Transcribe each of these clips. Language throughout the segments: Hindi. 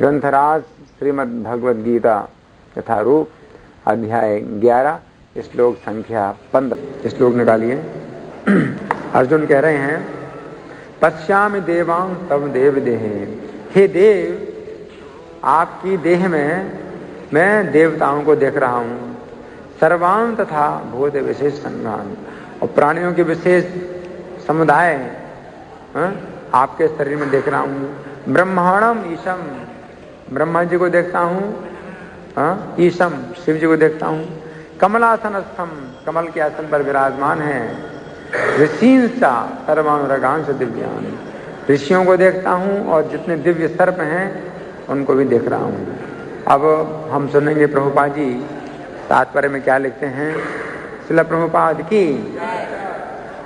ग्रंथराज श्रीमद् भगवद गीता यथारूप अध्याय 11 श्लोक संख्या 15। श्लोक निकालिए। अर्जुन कह रहे हैं, पश्यामि देवां तव देव देहे। हे देव, आपकी देह में मैं देवताओं को देख रहा हूँ। सर्वान तथा भूत विशेष संज्ञान, और प्राणियों के विशेष समुदाय आपके शरीर में देख रहा हूँ। ब्रह्मांडम ईशम, ब्रह्मा जी को देखता हूँ। ईशम, शिव जी को देखता हूँ। कमलासनस्थम, कमल के आसन पर विराजमान है। ऋषिंसा सर्वानुरागांश दिव्यान, ऋषियों को देखता हूँ और जितने दिव्य सर्प हैं उनको भी देख रहा हूँ। अब हम सुनेंगे प्रभुपाद जी तात्पर्य में क्या लिखते हैं। श्रील प्रभुपाद की।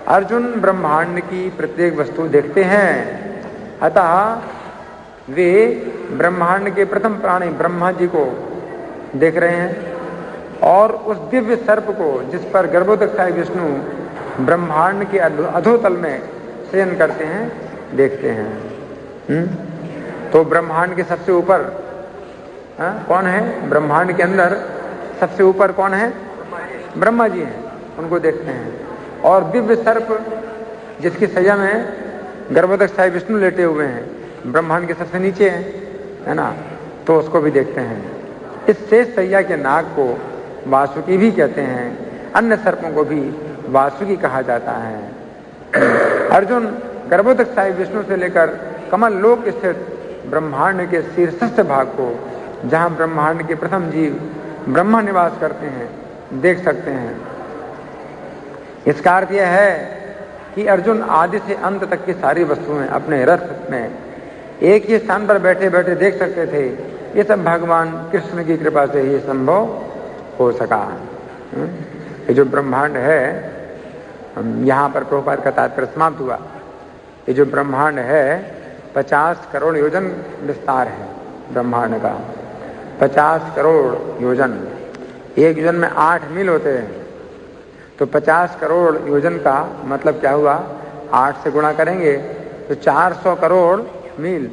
अर्जुन ब्रह्मांड की प्रत्येक वस्तु देखते हैं, अतः वे ब्रह्मांड के प्रथम प्राणी ब्रह्मा जी को देख रहे हैं और उस दिव्य सर्प को जिस पर गर्भोदक्षाय विष्णु ब्रह्मांड के अधोतल में शयन करते हैं देखते हैं। तो ब्रह्मांड के सबसे ऊपर कौन है? ब्रह्मांड के अंदर सबसे ऊपर कौन है? ब्रह्मा जी हैं, उनको देखते हैं। और दिव्य सर्प जिसकी सैया में गर्भोदक्षाय विष्णु लेटे हुए हैं, ब्रह्मांड के सबसे नीचे है ना, तो उसको भी देखते हैं। इस शेष सैया के नाग को वासुकी भी कहते हैं। अन्य सर्पों को भी वासुकी कहा जाता है। अर्जुन गर्भोदक्षाय विष्णु से लेकर कमल लोक स्थित ब्रह्मांड के शीर्षस्थ भाग को, जहां ब्रह्मांड के प्रथम जीव ब्रह्मा निवास करते हैं, देख सकते हैं। इसका अर्थ यह है कि अर्जुन आदि से अंत तक की सारी वस्तुएं अपने रथ में एक ही स्थान पर बैठे बैठे देख सकते थे। ये सब भगवान कृष्ण की कृपा से ही संभव हो सका। ये जो ब्रह्मांड है, यहाँ पर प्रभुपाद का तात्पर्य समाप्त हुआ। ये जो ब्रह्मांड है 50 करोड़ योजन विस्तार है ब्रह्मांड का। 50 करोड़ योजन, एक योजन में 8 मील होते हैं, तो 50 करोड़ योजन का मतलब क्या हुआ? 8 से गुणा करेंगे तो 400 करोड़ मील,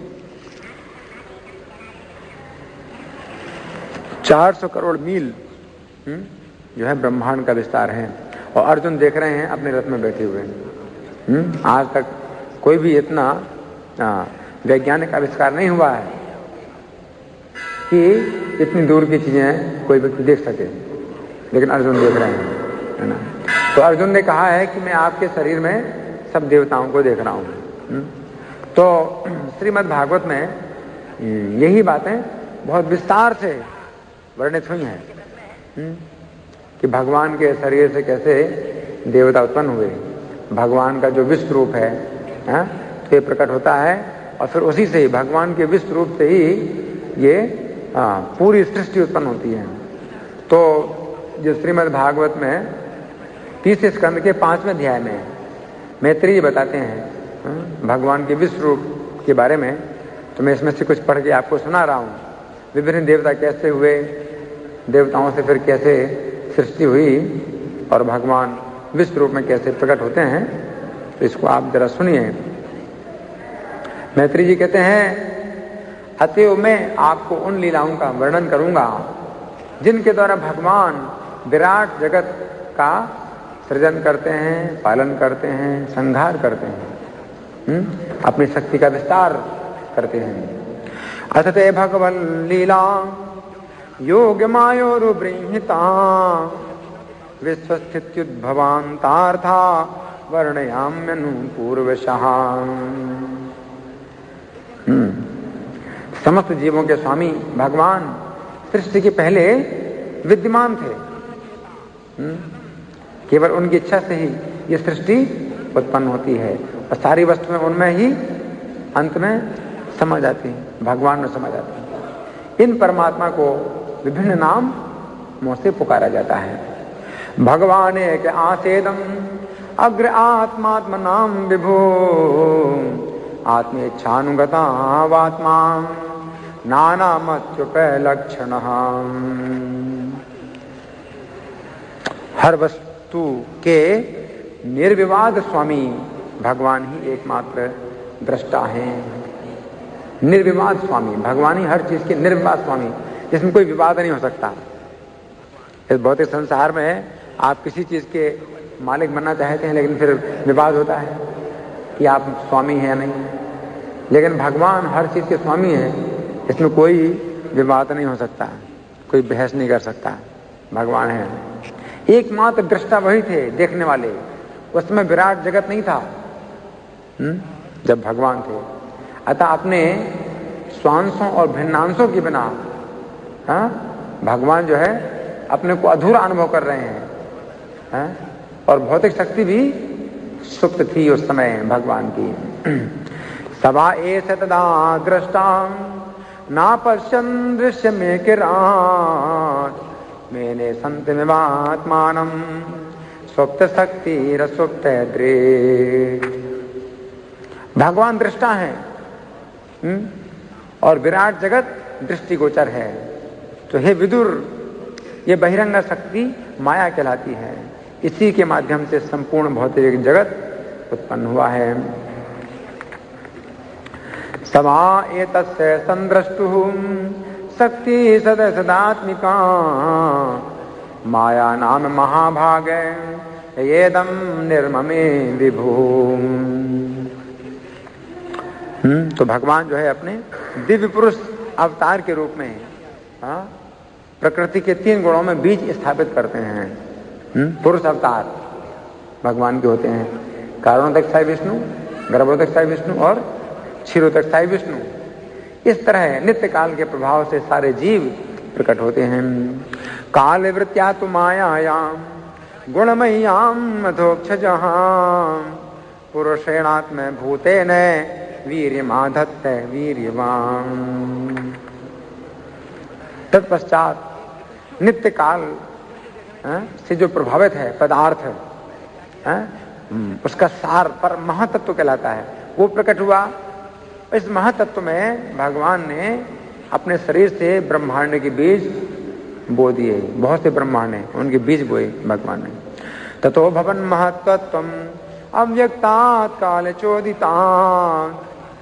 400 करोड़ मील जो है ब्रह्मांड का विस्तार है। और अर्जुन देख रहे हैं अपने रथ में बैठे हुए। आज तक कोई भी इतना वैज्ञानिक आविष्कार नहीं हुआ है कि इतनी दूर की चीजें कोई व्यक्ति देख सके, लेकिन अर्जुन देख रहे हैं, है ना। तो अर्जुन ने कहा है कि मैं आपके शरीर में सब देवताओं को देख रहा हूँ। तो श्रीमद् भागवत में यही बातें बहुत विस्तार से वर्णित हुई हैं कि भगवान के शरीर से कैसे देवता उत्पन्न हुए। भगवान का जो विश्व रूप है तो ये प्रकट होता है, और फिर उसी से ही भगवान के विश्व रूप से ही ये पूरी सृष्टि उत्पन्न होती है। तो जो श्रीमद् भागवत में 30 स्कंद के 5वें अध्याय में मैत्री जी बताते हैं भगवान के विश्व रूप के बारे में। तो मैं इसमें से कुछ पढ़ के आपको सुना रहा हूँ। विभिन्न देवता कैसे हुए, देवताओं से फिर कैसे सृष्टि हुई, और भगवान विश्व रूप में कैसे प्रकट होते हैं। तो इसको आप जरा सुनिए। मैत्री जी कहते हैं, अतएव मैं आपको उन लीलाओं का वर्णन करूंगा जिनके द्वारा भगवान विराट जगत का सृजन करते हैं, पालन करते हैं, संहार करते हैं, अपनी शक्ति का विस्तार करते हैं। अतते भगवन् लीला योग मायोरुबृंहिता विश्वस्थित्युद्भवान्तार्था वर्णयाम्यनु पूर्वशः। समस्त जीवों के स्वामी भगवान सृष्टि के पहले विद्यमान थे। केवल उनकी इच्छा से ही ये सृष्टि उत्पन्न होती है, और सारी वस्तुएं उनमें ही अंत में समा जाती हैं, भगवान में समा जाती हैं। इन परमात्मा को विभिन्न नाम मुंह से पुकारा जाता है। भगवान एक आसेदम अग्र आत्मात्मनाम विभो आत्मेच्छानुगता वात्मा नानामत्युपलक्षण। हर वस्तु के निर्विवाद स्वामी भगवान ही एकमात्र दृष्टा हैं। निर्विवाद स्वामी, भगवान ही हर चीज के निर्विवाद स्वामी, जिसमें कोई विवाद नहीं हो सकता। इस भौतिक संसार में आप किसी चीज के मालिक बनना चाहते हैं, लेकिन फिर विवाद होता है कि आप स्वामी हैं या नहीं। लेकिन भगवान हर चीज के स्वामी है, इसमें कोई विवाद नहीं हो सकता, कोई बहस नहीं कर सकता। भगवान है, एकमात्र दृष्टा वही थे, देखने वाले। उसमें विराट जगत नहीं था जब भगवान थे। अतः अपने स्वांशों और भिन्नांशों के बिना भगवान जो है अपने को अधूरा अनुभव कर रहे हैं। और भौतिक शक्ति भी सुप्त थी उस समय भगवान की। सभा एष तदा दृष्टा ना पश्यन् दृश्य में किराट मैंने संत मिवात्मानम सुप्त शक्ति रसुप्त दृक्। भगवान दृष्टा है और विराट जगत दृष्टिगोचर है। तो हे विदुर, ये बहिरंग शक्ति माया कहलाती है। इसी के माध्यम से संपूर्ण भौतिक जगत उत्पन्न हुआ है। समा एतस्य संद्रष्टुः शक्ति सदसदात्मिका माया नाम महाभागे येदम निर्ममे विभु। तो भगवान जो है अपने दिव्य पुरुष अवतार के रूप में प्रकृति के 3 गुणों में बीज स्थापित करते हैं। पुरुष अवतार भगवान के होते हैं, कारणोदकसाई विष्णु, गर्भोदकसाई विष्णु और क्षीरोदकसाई विष्णु। इस तरह नित्य काल के प्रभाव से सारे जीव प्रकट होते हैं। काल वृत्या तु मायायाम गुणमय्याम अधोक्षजहां पुरुषेणात्म भूतेन वीर्यमाधत्त वीर्यवान। तत्पश्चात नित्य काल से जो प्रभावित है पदार्थ उसका सार पर महातत्व कहलाता है, वो प्रकट हुआ। इस महातत्व में भगवान ने अपने शरीर से ब्रह्मांड के बीज बो दिए। बहुत से ब्रह्मांड हैं, उनके बीज बोए भगवान ने। ततो भवन महत्त्वम अव्यक्तात् काल चोदितान्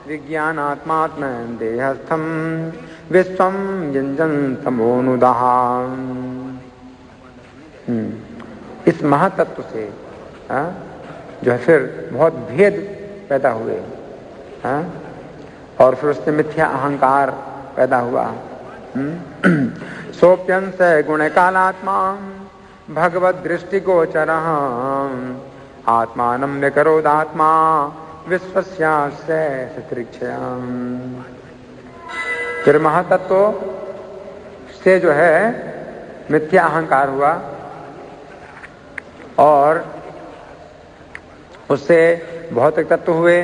विज्ञानात्मात्म देहस्थम विश्वम यंजन तमोनुदाहान। इस महातत्व से जो है फिर बहुत भेद पैदा हुए और फिर उससे मिथ्या अहंकार पैदा हुआ। सोप्यंस गुण कालात्मा भगवत दृष्टिगोचर आत्मानं व्यकरोदात्मा विश्वस्यास्य सतृक्षयाम्। फिर महातत्व से जो है मिथ्या अहंकार हुआ और उससे भौतिक तत्व हुए,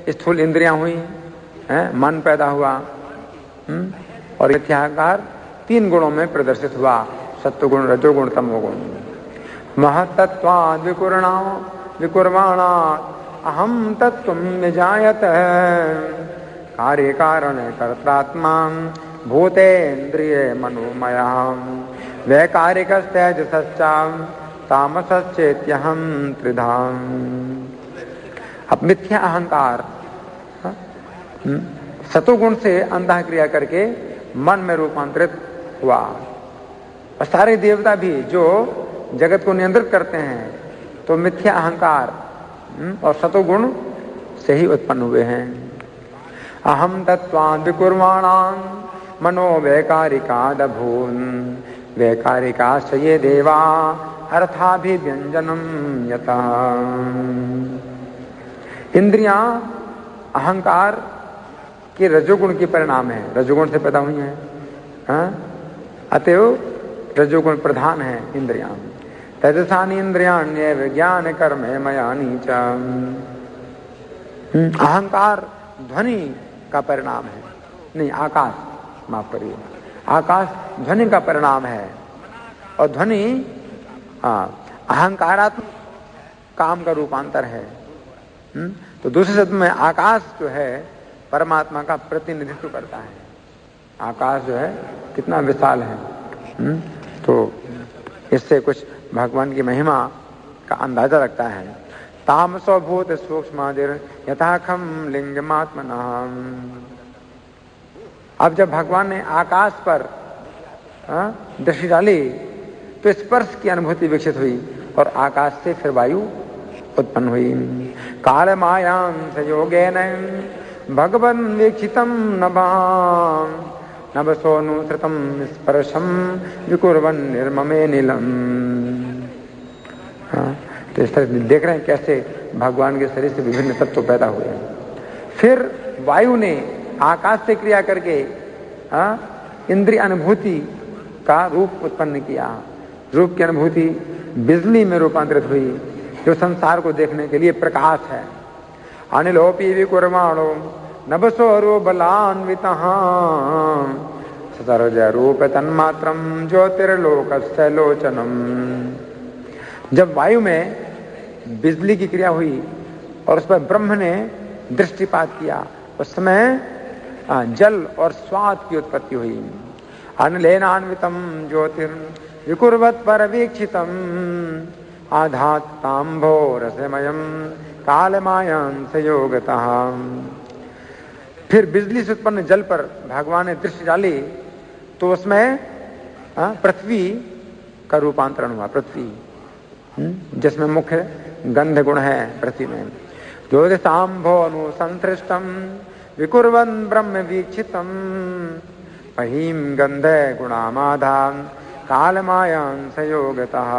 स्थूल इंद्रियां हुई, मन पैदा हुआ और मिथ्या अहंकार 3 गुणों में प्रदर्शित हुआ, सत्वगुण, रजोगुण, तमोगुण। महत्तत्वाद् विकुर्वाणा अहम तत्त्वं निजायत कार्य कारण कर्तात्मा भूतेन्द्रिय मनोमया वैकारिकस्तेजसश्च तामसश्चेत्यहं त्रिधाम। अब मिथ्या अहंकार सतोगुण से अंतःक्रिया करके मन में रूपांतरित हुआ। और सारे देवता भी जो जगत को नियंत्रित करते हैं तो मिथ्या अहंकार और सतोगुण से ही उत्पन्न हुए हैं। अहम तत्त्वान् विकुर्वाणां मनो वैकारिकादभून् वैकारिकाश्च ये देवा अर्थाभिव्यंजनं यतः। इंद्रियां अहंकार के रजोगुण के परिणाम है, रजोगुण से पैदा हुई हैं। अतएव रजोगुण प्रधान है इंद्रियां। तेजसानि इंद्रियाण्य विज्ञान कर्म मयानि च। अहंकार ध्वनि का परिणाम है, नहीं आकाश, माफ करिए, आकाश ध्वनि का परिणाम है और ध्वनि अहंकारात्मक काम का रूपांतर है। तो दूसरे शब्द में आकाश जो है परमात्मा का प्रतिनिधित्व करता है। आकाश जो है कितना विशाल है। तो इससे कुछ भगवान की महिमा का अंदाजा लगता है। तामसो भूत सूक्ष्मादिर यथाखम लिंगमात्मना। अब जब भगवान ने आकाश पर दृष्टि डाली तो स्पर्श की अनुभूति विकसित हुई और आकाश से फिर वायु उत्पन्न हुई। काल मायां संयोगेन भगवन् वीक्षितं नभां नभसोऽनुसृतं स्पर्शं विकुर्वन् निर्ममे नीलम्। तो इस तरह देख रहे हैं कैसे भगवान के शरीर से विभिन्न तत्व पैदा हुए हैं। फिर वायु ने आकाश से क्रिया करके इंद्रिय अनुभूति का रूप उत्पन्न किया। रूप की अनुभूति बिजली में रूपांतरित हुई जो संसार को देखने के लिए प्रकाश है। अनिलोपी विकुर्माणो नभसो बलान्वितः सतर्ज रूप तन्मात्रम ज्योतिर्लोकस्य लोचनम। जब वायु में बिजली की क्रिया हुई और उस पर ब्रह्म ने दृष्टिपात किया, उस समय जल और स्वाद की उत्पत्ति हुई। अनलेनान्वितम ज्योतिर्विकुर्वत् परवीक्षितम आधात्तांभो रसमयम कालमायां संयोगतः। फिर बिजली से उत्पन्न जल पर भगवान ने दृष्टि डाली तो उसमें पृथ्वी का रूपांतरण हुआ। पृथ्वी जिसमें मुख्य गंध गुण है पृथ्वी में। ज्योतिषांभो अनुसंसृष्टम विकुर्वन् ब्रह्म वीक्षितम महीम गंधे गुणामाधां कालमायां संयोगतः।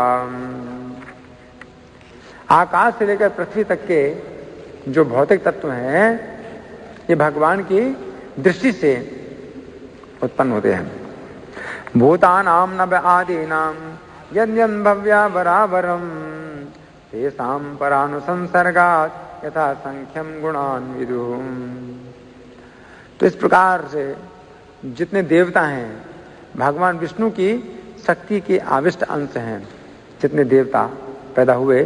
आकाश से लेकर पृथ्वी तक के जो भौतिक तत्व हैं ये भगवान की दृष्टि से उत्पन्न होते हैं। भूतानां नभ आदीनां यद्यन् भव्या बराबरम तेषां परानुसंसर्गात् यथा संख्यम गुणान् विदुः। तो इस प्रकार से जितने देवता हैं भगवान विष्णु की शक्ति के आविष्ट अंश हैं। जितने देवता पैदा हुए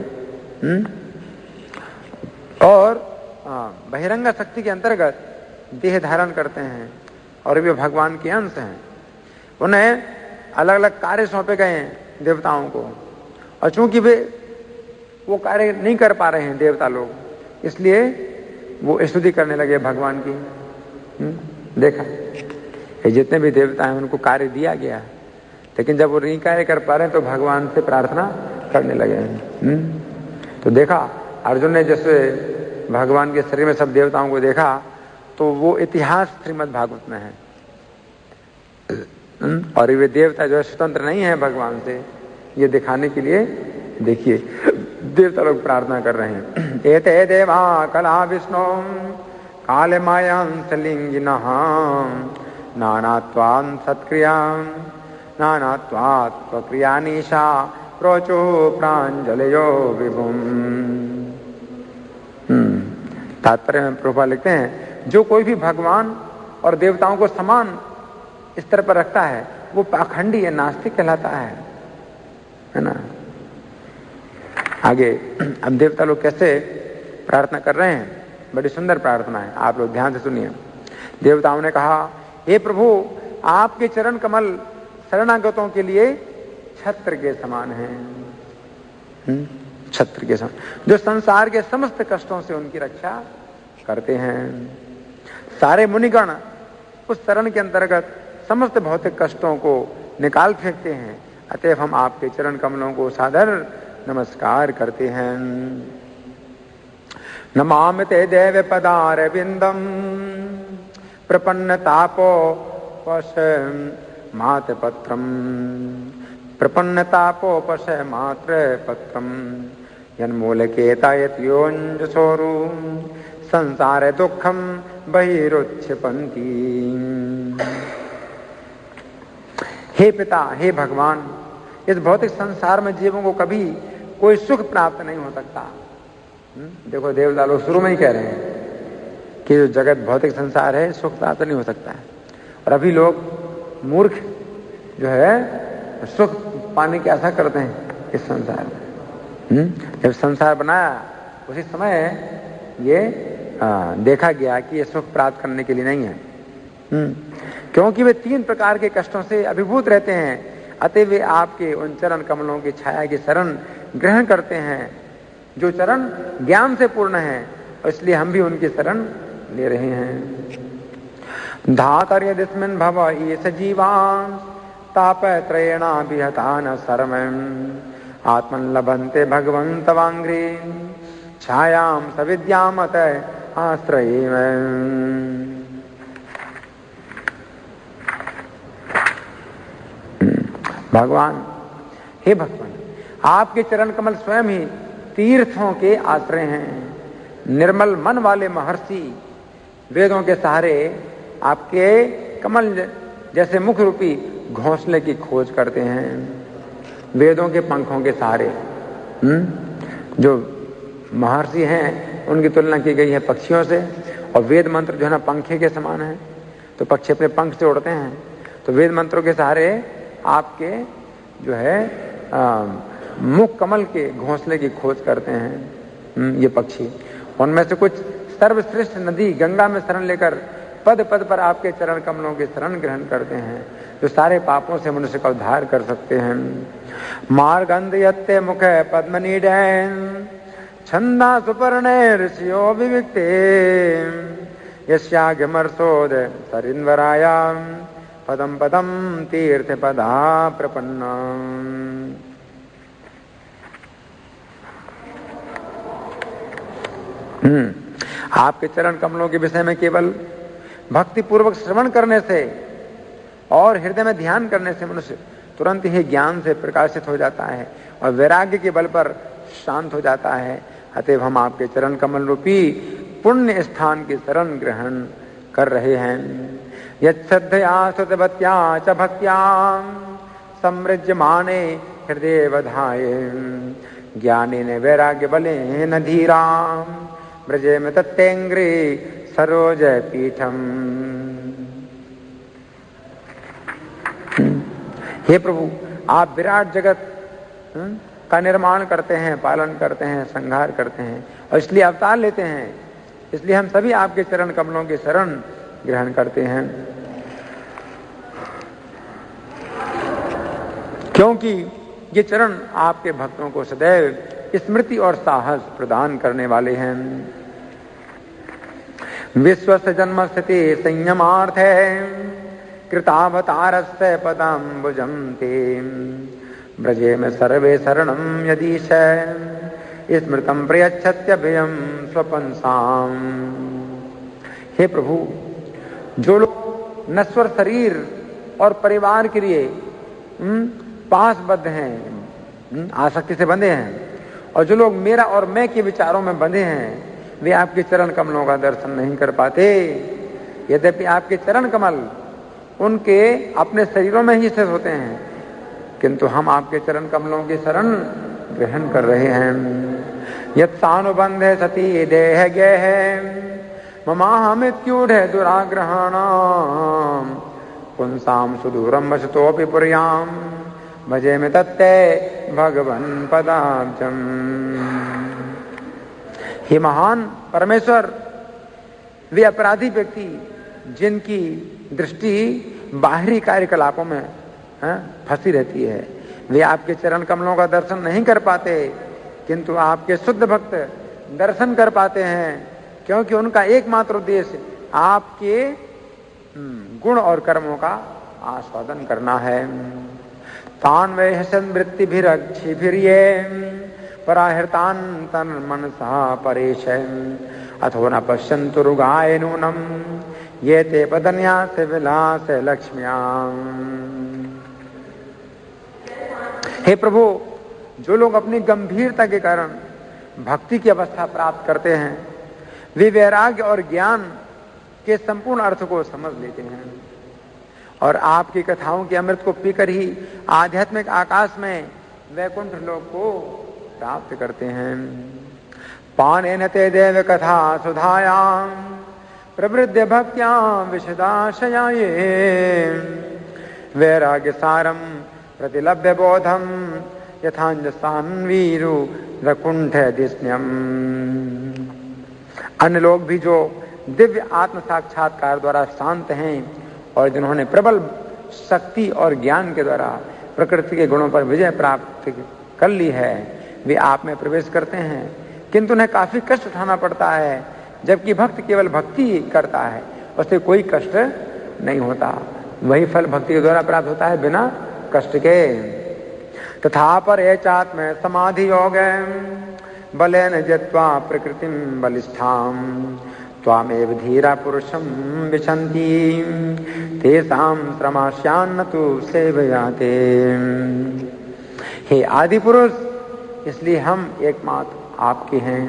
और बहिरंग शक्ति के अंतर्गत देह धारण करते हैं और वे भगवान के अंश हैं। उन्हें अलग अलग कार्य सौंपे गए हैं देवताओं को, और चूंकि वे वो कार्य नहीं कर पा रहे हैं देवता लोग, इसलिए वो स्तुति करने लगे भगवान की। देखा ये जितने भी देवता हैं उनको कार्य दिया गया, लेकिन जब वो नहीं कार्य कर पा रहे हैं तो भगवान से प्रार्थना करने लगे हैं। तो देखा अर्जुन ने जैसे भगवान के शरीर में सब देवताओं को देखा तो वो इतिहास श्रीमद् भागवत में है। और ये देवता जो है स्वतंत्र नहीं है भगवान से, ये दिखाने के लिए देखिए देवता लोग प्रार्थना कर रहे हैं। एते देवा कला विष्णु काले मायांस लिंगिनः नानात्वान् सत्क्रियां नानात्वात् प्रक्रियानीशा प्रोचो प्रांजलयो विभुम। तात्पर्य में प्रभुपाद लिखते हैं जो कोई भी भगवान और देवताओं को समान स्तर पर रखता है वो पाखंडी है, नास्तिक कहलाता है ना। आगे अब देवता लोग कैसे प्रार्थना कर रहे हैं, बड़ी सुंदर प्रार्थना है, आप लोग ध्यान से सुनिए। देवताओं ने कहा हे प्रभु आपके चरण कमल शरणागतों के लिए छत्र के समान हैं। छत्र के समान जो संसार के समस्त कष्टों से उनकी रक्षा करते हैं। सारे मुनिगण उस शरण के अंतर्गत समस्त भौतिक कष्टों को निकाल फेंकते हैं, अतएव हम आपके चरण कमलों को सादर नमस्कार करते हैं। नमामि ते देव पदार विंदम प्रपन्न तापो पश मात पत्रम प्रपन्न तापोपश मात्र पत्रम यन्मूलकेतायत योंजसोरु संसार दुखम बहिरुच्छिपन्ति। हे पिता, हे भगवान, इस भौतिक संसार में जीवों को कभी कोई सुख प्राप्त नहीं हो सकता। देखो देवता लोग शुरू में ही कह रहे हैं कि जो जगत भौतिक संसार है सुख प्राप्त नहीं हो सकता है, और अभी लोग मूर्ख जो है सुख पाने की आशा करते हैं इस संसार में। जब संसार बनाया उसी समय ये देखा गया कि ये सुख प्राप्त करने के लिए नहीं है, क्योंकि वे 3 प्रकार के कष्टों से अभिभूत रहते हैं, अतः वे आपके उन चरण कमलों की छाया की शरण ग्रहण करते हैं जो चरण ज्ञान से पूर्ण है, और इसलिए हम भी उनकी शरण ले रहे हैं। धातर यदिस्मिन् भव ईश जीवान् ताप त्रयेणा विहता न सर्वं आत्मन् लभन्ते भगवन्तवाङ्घ्रि छायां सविद्यामत आश्रयेम। भगवान, हे भगवान, आपके चरण कमल स्वयं ही तीर्थों के आश्रय हैं। निर्मल मन वाले महर्षि वेदों के सहारे आपके कमल जैसे मुख रूपी घोंसले की खोज करते हैं। वेदों के पंखों के सहारे जो महर्षि हैं उनकी तुलना की गई है पक्षियों से, और वेद मंत्र जो है ना पंखे के समान है। तो पक्षी अपने पंख से उड़ते हैं, तो वेद मंत्रों के सहारे आपके जो है मुख कमल के घोंसले की खोज करते हैं ये पक्षी। उनमें से कुछ सर्वश्रेष्ठ नदी गंगा में शरण लेकर पद पद पर आपके चरण कमलों की शरण ग्रहण करते हैं, जो सारे पापों से मनुष्य का उद्धार कर सकते हैं। मार्गंध यत्ते मुख पद्मनीडैन छंदा सुपर्णे ऋषियो विविक्ते यस्यागमर्षोद सरिन्वरायां पदम पदम तीर्थ पदा प्रपन्ना। आपके चरण कमलों के विषय में केवल भक्ति पूर्वक श्रवण करने से और हृदय में ध्यान करने से मनुष्य तुरंत ही ज्ञान से प्रकाशित हो जाता है और वैराग्य के बल पर शांत हो जाता है। अतएव हम आपके चरण कमल रूपी पुण्य स्थान की शरण ग्रहण कर रहे हैं। यच्छ्रद्धया स्तुतवत्या च भक्त्या समृज्यमाने हृदय वधाये ज्ञानेन वैराग्य बलेन धीरा ब्रजे में तत्तेंग्रे सरोज पीठम। हे प्रभु, आप विराट जगत का निर्माण करते हैं, पालन करते हैं, संहार करते हैं और इसलिए अवतार लेते हैं। इसलिए हम सभी आपके चरण कमलों की शरण ग्रहण करते हैं, क्योंकि ये चरण आपके भक्तों को सदैव स्मृति और साहस प्रदान करने वाले हैं। विश्वस्य जन्म स्थिति संयमार्थे कृतावतारस्य पदाम्बुजं ते ब्रजे में सर्वे शरणं यदीश स्मृतं प्रयच्छत्यभयं स्वपंसाम। हे प्रभु, जो लोग नश्वर शरीर और परिवार के लिए पासबद्ध हैं, आसक्ति से बंधे हैं, और जो लोग मेरा और मैं के विचारों में बंधे हैं, वे आपके चरण कमलों का दर्शन नहीं कर पाते। यद्यपि आपके चरण कमल उनके अपने शरीरों में ही स्थित होते हैं, किंतु हम आपके चरण कमलों की शरण ग्रहण कर रहे हैं। यत्सानुबंध सती देह गेह ममाहमित्यूढ़ दुराग्रहाणाम पुंसाम सुदूरम वसतोपि पुर्याम भजे में तत्ते भगवन पदाब्जम। हे महान परमेश्वर, वे अपराधी व्यक्ति जिनकी दृष्टि बाहरी कार्यकलापों में फंसी रहती है, वे आपके चरण कमलों का दर्शन नहीं कर पाते, किंतु आपके शुद्ध भक्त दर्शन कर पाते हैं, क्योंकि उनका एकमात्र उद्देश्य आपके गुण और कर्मों का आस्वादन करना है। तान वैहसन वृत्ति भिरक्षिभिर्ये पराहृतान तन मनसा परेश अथो न पश्यन्तु रुगाय नूनम ये ते पदन्यास विलास लक्ष्म्याम। हे प्रभु, जो लोग अपनी गंभीरता के कारण भक्ति की अवस्था प्राप्त करते हैं, वे वैराग्य और ज्ञान के संपूर्ण अर्थ को समझ लेते हैं और आपकी कथाओं के अमृत को पीकर ही आध्यात्मिक आकाश में वैकुंठ लोक को प्राप्त करते हैं। पानेन ते देव कथा सुधायां प्रवृद्ध भक्त्यां विशदाशयाये वैराग्य सारम प्रतिलभ्य बोधम यथांजसान्वीरु रकुंठ दिस्न्यम। अन्य लोग भी जो दिव्य आत्म साक्षात्कार द्वारा शांत हैं और जिन्होंने प्रबल शक्ति और ज्ञान के द्वारा प्रकृति के गुणों पर विजय प्राप्त कर ली है, वे आप में प्रवेश करते हैं, किंतु उन्हें काफी कष्ट उठाना पड़ता है, जबकि भक्त केवल भक्ति करता है, उसे कोई कष्ट नहीं होता। वही फल भक्ति के द्वारा प्राप्त होता है बिना कष्ट के। तथा पर एचात्म समाधि योग बलेन जित्वा प्रकृतिम बलिष्ठाम त्वामेव धीरा पुरुषम विशन्ति तेषां श्रमास्यान्न तु सेवयाते। हे आदि पुरुष, इसलिए हम एकमात्र आपके हैं।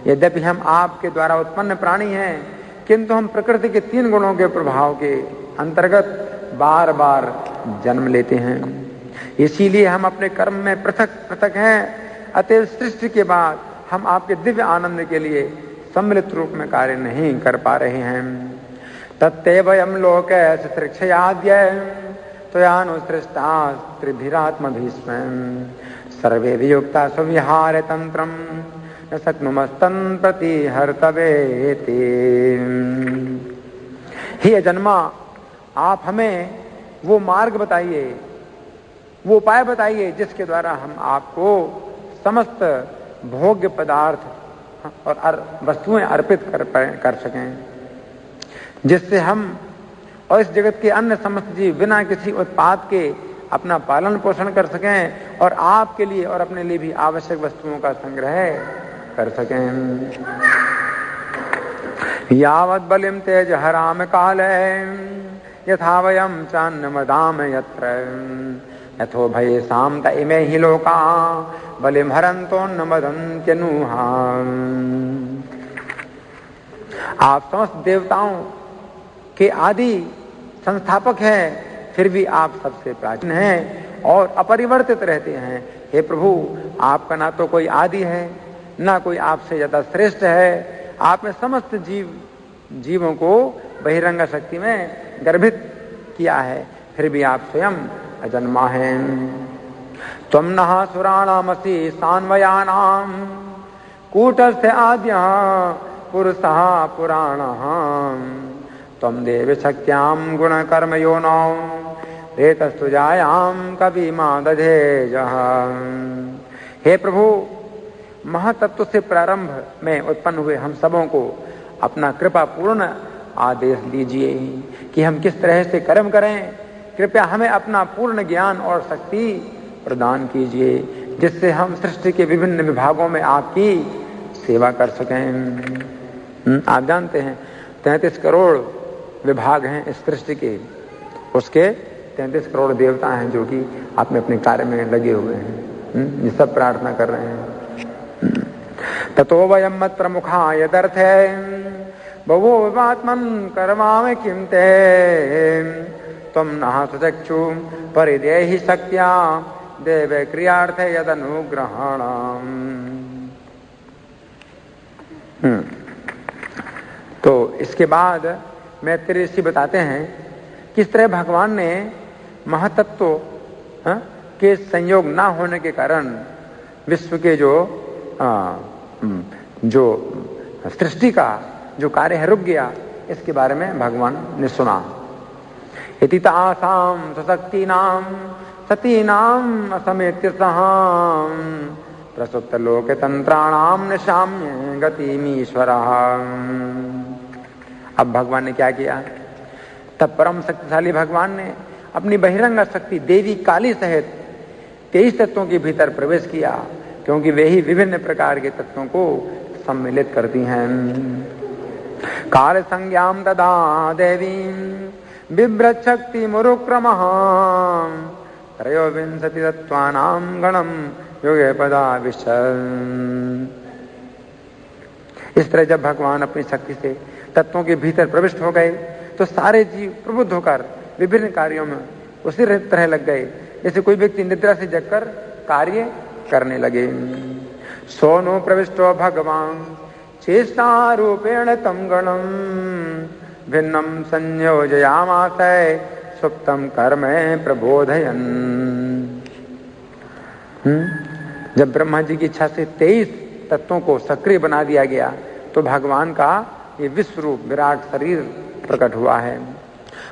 यद्यपि हम आपके द्वारा उत्पन्न प्राणी हैं, किंतु हम प्रकृति के 3 गुणों के प्रभाव के अंतर्गत बार बार जन्म लेते हैं। इसीलिए हम अपने कर्म में पृथक पृथक हैं। अतः सृष्टि के बाद हम आपके दिव्य आनंद के लिए सम्मिलित रूप में कार्य नहीं कर पा रहे हैं। तत्तेवयं लोके सृक्षयाद्य त्वयानुसृष्टा त्रिभिरात्मभिस्मयं सर्वे वियुक्ता स्वविहार तंत्रम न शक्नुमस्तन प्रति हर्तवेति। हे जन्मा, आप हमें वो मार्ग बताइए, वो उपाय बताइए जिसके द्वारा हम आपको समस्त भोग्य पदार्थ और वस्तुएं अर्पित कर सकें, जिससे हम और इस जगत के अन्य समस्त जीव बिना किसी उत्पाद के अपना पालन पोषण कर सकें और आपके लिए और अपने लिए भी आवश्यक वस्तुओं का संग्रह कर सकें। यावत् बलिम तेज हराम काले यथा वयम चान्नमदाम यत्र यथो भये साम इमे ही लोका बलिम हरंतो न मदन्त्यनुहा। आप समस्त देवताओं के आदि संस्थापक हैं, फिर भी आप सबसे प्राचीन हैं और अपरिवर्तित रहते हैं। हे प्रभु, आपका ना तो कोई आदि है, ना कोई आपसे ज्यादा श्रेष्ठ है। आपने समस्त जीवों को बहिरंग शक्ति में गर्भित किया है, फिर भी आप स्वयं अजन्मा हैं। त्वं नः सुराणामसि सान्वयानां कूटस्थ आद्यः पुरुषः पुराणः त्वं देवी शक्त्यां गुणकर्म योनौ रेतस्तुजायां कविमा दधेजः। हे प्रभु, महातत्व से प्रारंभ में उत्पन्न हुए हम सबों को अपना कृपा पूर्ण आदेश दीजिए कि हम किस तरह से कर्म करें। कृपया हमें अपना पूर्ण ज्ञान और शक्ति प्रदान कीजिए, जिससे हम सृष्टि के विभिन्न विभागों में आपकी सेवा कर सकें। आप जानते हैं 33 करोड़ विभाग हैं इस सृष्टि के, उसके 33 करोड़ देवता हैं जो कि अपने अपने कार्य में लगे हुए हैं। ये सब प्रार्थना कर रहे हैं। ततो वयम मत प्रमुखा यदर्थे बवो विवात्मन कर्मामे किम ते त्वं नः सुचक्षु परिदेहि शक्त्या देवे क्रियार्थे यदनुग्रहणम्। तो इसके बाद मैत्रेय ऋषि बताते हैं किस तरह भगवान ने महतत्व के संयोग ना होने के कारण विश्व के जो सृष्टि का जो कार्य है रुक गया। इसके बारे में भगवान ने सुना। इति तासां सशक्तीनां सतीनां असमेत्यसहां प्रसुप्त लोक तंत्राणां निशाम्य गतिमीश्वरः। अब भगवान ने क्या किया? तब परम शक्तिशाली भगवान ने अपनी बहिरंग शक्ति देवी काली सहित 23 तत्वों के भीतर प्रवेश किया, क्योंकि वे ही विभिन्न प्रकार के तत्वों को सम्मिलित करती हैं। काल संज्ञाम ददा देवी बिभ्रत शक्ति मुरुक्रमः त्रयोविंशति तत्वानां गणम योगे पदाविशन्। इस तरह जब भगवान अपनी शक्ति से तत्वों के भीतर प्रविष्ट हो गए तो सारे जीव प्रबुद्ध होकर विभिन्न कार्यों में उसी तरह लग गए जैसे कोई व्यक्ति निद्रा से जगकर कार्य करने लगे। सोनो प्रविष्टो भगवान चेष्टा रूपेण तम गणम भिन्नम संयोजयामासै सुप्तम कर्मे प्रबोधयन्। जब ब्रह्मा जी की इच्छा से 23 तत्वों को सक्रिय बना दिया गया तो भगवान का ये विश्व रूप विराट शरीर प्रकट हुआ है।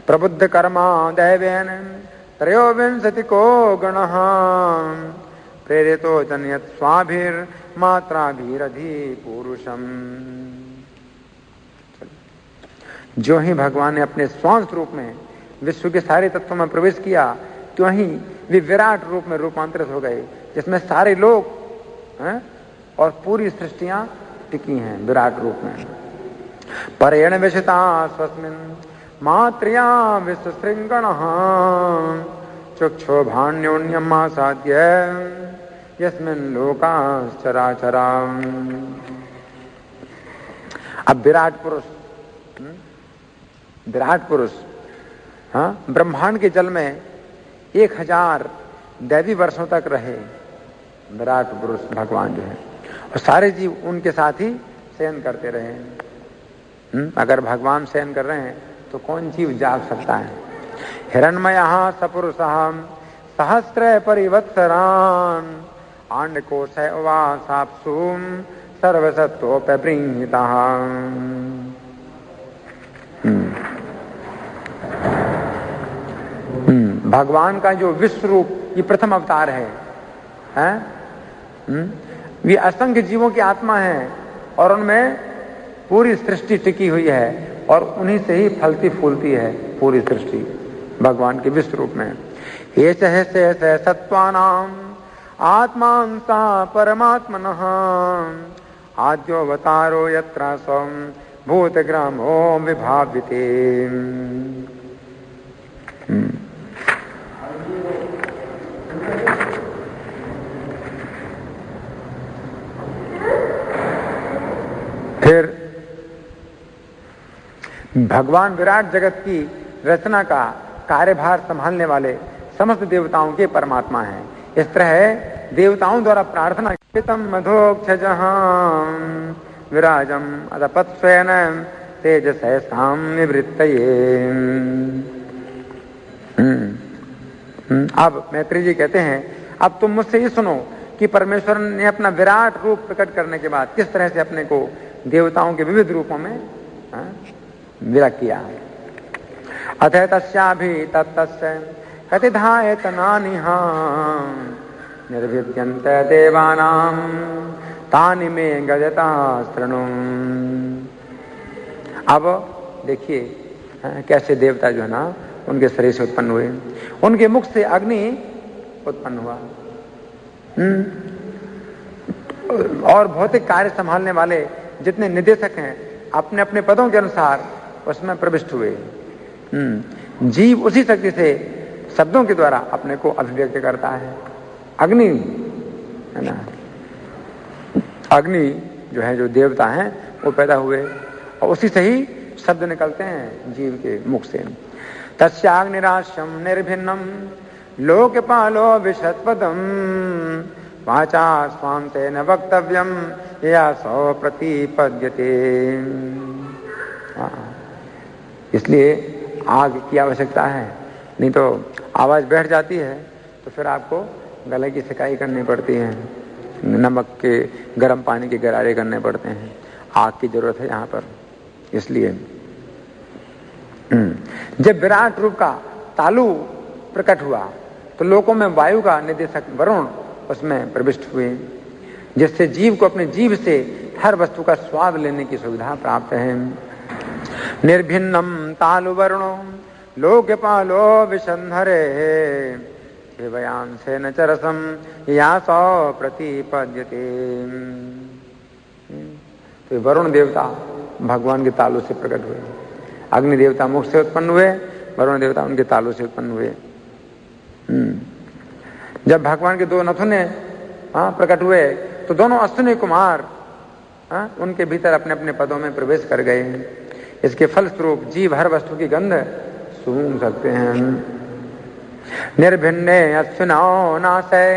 प्रबुद्ध कर्मा दैवेन त्रयोविंशति को गणः प्रेरितो जनियत स्वाभिर मात्राभिरधि पुरुषम। जो ही भगवान ने अपने स्वांश रूप में विश्व के सारे तत्वों में प्रवेश किया, तो ही वे विराट रूप में रूपांतरित हो गए, जिसमें सारे लोग हैं और पूरी सृष्टियां टिकी हैं विराट रूप में। परेण विशता स्वस्मिन् मात्रया विश्व श्रृंगण चक्षुभान्योन्यम आसाद्य यस्मिन् लोकाश्चराचरा। अब विराट पुरुष हाँ, ब्रह्मांड के जल में 1000 दैवी वर्षों तक रहे विराट पुरुष भगवान जो है, और सारे जीव उनके साथ ही शयन करते रहे। अगर भगवान शयन कर रहे हैं तो कौन जीव जाग सकता है। हिरण्मयः सपुरुषः सहस्र परिवत्सरान् आण्डकोशे वासाप्सु सर्वसत्त्वोपबृंहितः। भगवान का जो विश्व रूप ये प्रथम अवतार है, वे असंख्य जीवों की आत्मा है और उनमें पूरी सृष्टि टिकी हुई है और उन्हीं से ही फलती फूलती है पूरी सृष्टि भगवान के विश्व रूप में। ये से सत्वानाम आत्मान सा परमात्मनः आद्योवतारो यत्र स्वं भूतग्रामो विभाव्यते। फिर भगवान विराट जगत की रचना का कार्यभार संभालने वाले समस्त देवताओं के परमात्मा हैं। इस तरह देवताओं द्वारा प्रार्थना तम मधोक्षजहां विराजम अदपत स्वयं तेजसैसां निवृत्तये। अब मैत्री जी कहते हैं, अब तुम मुझसे ये सुनो कि परमेश्वर ने अपना विराट रूप प्रकट करने के बाद किस तरह से अपने को देवताओं के विविध रूपों में विरक्त किया। अथ तस्याभि तत्तस्य कतिधायतनानि निर्विद्यन्ते देवानां तानि मे गजता शृणु। अब देखिए कैसे देवता जो है ना उनके शरीर से उत्पन्न हुए, उनके मुख से अग्नि उत्पन्न हुआ और भौतिक कार्य संभालने वाले जितने निदेशक हैं अपने अपने पदों के अनुसार उसमें प्रविष्ट हुए। जीव उसी शक्ति से शब्दों के द्वारा अपने को अभिव्यक्त करता है। अग्नि है ना, अग्नि जो है जो देवता हैं वो पैदा हुए और उसी से ही शब्द निकलते हैं जीव के मुख से। तस्याग्निराश्यम निर्भिन्नम लोकपालो विशतपदम वाचा स्वांतेन वक्तव्यम या सौ प्रतिपद्यते। इसलिए आग की आवश्यकता है, नहीं तो आवाज बैठ जाती है तो फिर आपको गले की सिकाई करनी पड़ती है, नमक के गर्म पानी के गरारे करने पड़ते हैं। आग की जरूरत है यहाँ पर। इसलिए जब विराट रूप का तालु प्रकट हुआ तो लोकों में वायु का निदेशक वरुण उसमें प्रविष्ट हुए, जिससे जीव को अपने जीव से हर वस्तु का स्वाद लेने की सुविधा प्राप्त है। निर्भिन्नम तालु वरुणो लोकपालो विशंधरे देवयांसे न चरसम यासो प्रतिपद्यते। तो वरुण देवता भगवान के तालु से प्रकट हुए। अग्नि देवता मुख से उत्पन्न हुए, वरुण देवता उनके तालु से उत्पन्न हुए। जब भगवान के दो नथुने प्रकट हुए तो दोनों अश्विनी कुमार उनके भीतर अपने अपने पदों में प्रवेश कर गए। इसके फलस्वरूप जीव हर वस्तु की गंध सूंघ सकते हैं। निर्भिन्ने अश्विनौ नासै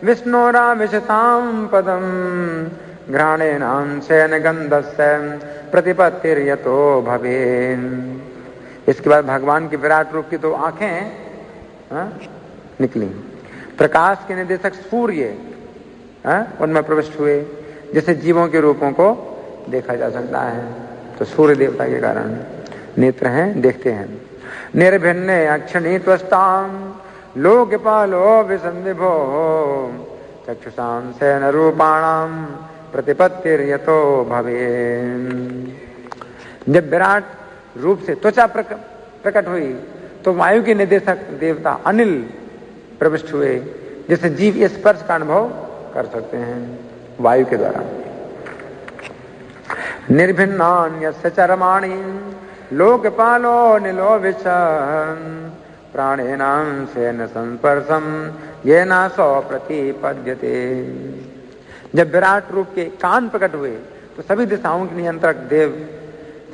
विष्णोराविशतां पदम घ्राणेनांशेन गंधस्य प्रतिपत्तिर्यतो भवेन्। इसके बाद भगवान की विराट रूप की दो आंखें निकली। प्रकाश के निदेशक सूर्य उनमें प्रविष्ट हुए, जिससे जीवों के रूपों को देखा जा सकता है। तो सूर्य देवता के कारण नेत्र हैं, देखते हैं। निर्भिन्ने अक्षिणी त्वष्टां लोकपालो विसंदिभो चक्षुषां सेन रूपाणां प्रतिपत्तिर्यतो भवेन्। जब विराट रूप से त्वचा प्रकट हुई तो वायु के निदेशक देवता अनिल प्रविष्ट हुए, जिससे जीव स्पर्श का अनुभव कर सकते हैं वायु के द्वारा। निर्भिन्नान यस्य चरमाणि लोकपालो निलो विषं प्राणेनां सेन संस्पर्शम येन सो प्रतिपद्यते। जब विराट रूप के कान प्रकट हुए तो सभी दिशाओं के नियंत्रक देव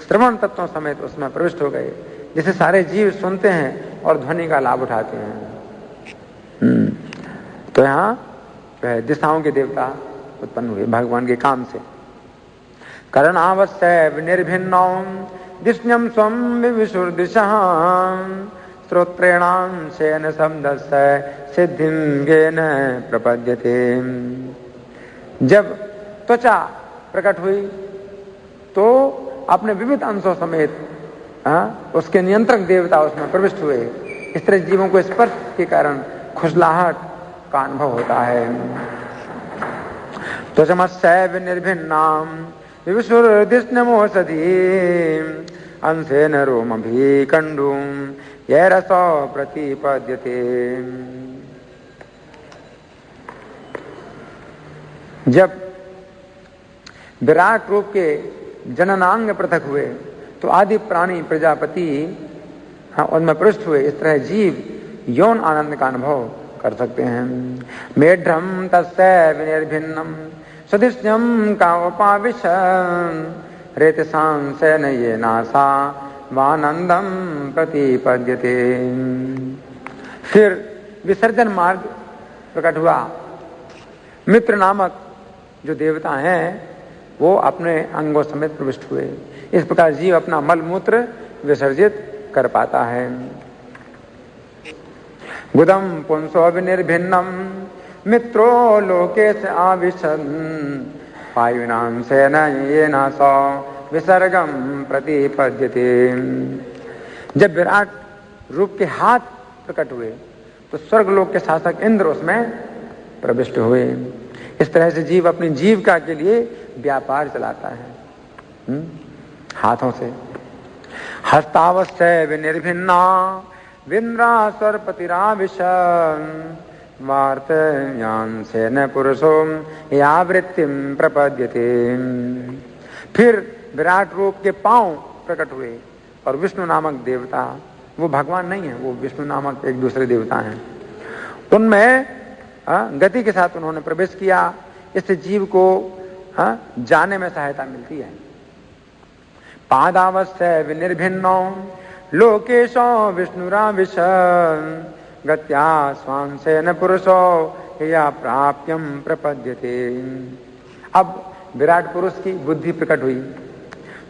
श्रवण तत्वों समेत उसमें प्रविष्ट हो गए, जिसे सारे जीव सुनते हैं और ध्वनि का लाभ उठाते हैं। तो यहाँ दिशाओं के देवता उत्पन्न हुए भगवान के काम से। करणावश्य निर्भिन्नौ दिष्ण्यम स्वम विविशुर्दिशां श्रोत्रेणां सेन शब्दस्य सिद्धिं येन प्रपद्यते। जब त्वचा प्रकट हुई तो अपने विविध अंशों समेत उसके नियंत्रक देवता उसमें प्रविष्ट हुए। इस तरह जीवों को स्पर्श के कारण खुशलाहट का अनुभव होता है। त्वचमस्यैव निर्भिन्नां विविशुर्दिष्ण्यमोषधि अंशेन रोमभिकण्डुं यैरसो प्रतिपद्यते। जब विराट रूप के जननांग पृथक हुए तो आदि प्राणी प्रजापति उनमें प्रविष्ट हुए। इस तरह जीव यौन आनंद का अनुभव कर सकते हैं। मेढ्रम तस्य विनिर्भिन्नम सदिष्ण्यम कावपाविशं रेतसां सेन येनासा वानंदम प्रतिपद्यते। फिर विसर्जन मार्ग प्रकट हुआ। मित्र नामक जो देवता हैं वो अपने अंगों समेत प्रविष्ट हुए। इस प्रकार जीव अपना मल मूत्र विसर्जित कर पाता है। गुदम पुंसो विनिर्भिन्नम मित्रो लोकेश आविशन वायुनां सेन येन सो विसर्गम प्रतिपद्यते। जब विराट रूप के हाथ प्रकट हुए तो स्वर्गलोक के शासक इंद्र उसमें प्रविष्ट हुए। इस तरह से जीव अपनी जीविका के लिए व्यापार चलाता है हाथों से। हस्तावश्य विनिर्भिन्ना विन्द्रास्वर्पतिराविशं वार्तयां सेन पुरुषो या वृत्तिम प्रपद्यते। फिर विराट रूप के पांव प्रकट हुए और विष्णु नामक देवता, वो भगवान नहीं है, वो विष्णु नामक एक दूसरे देवता हैं, उनमें गति के साथ उन्होंने प्रवेश किया। इससे जीव को जाने में सहायता मिलती है। पादावश्य विनिर्भिन्नो लोकेशो विष्णुराविशं गत्या स्वांसेन पुरुषो या प्राप्यम प्रपद्यते। अब विराट पुरुष की बुद्धि प्रकट हुई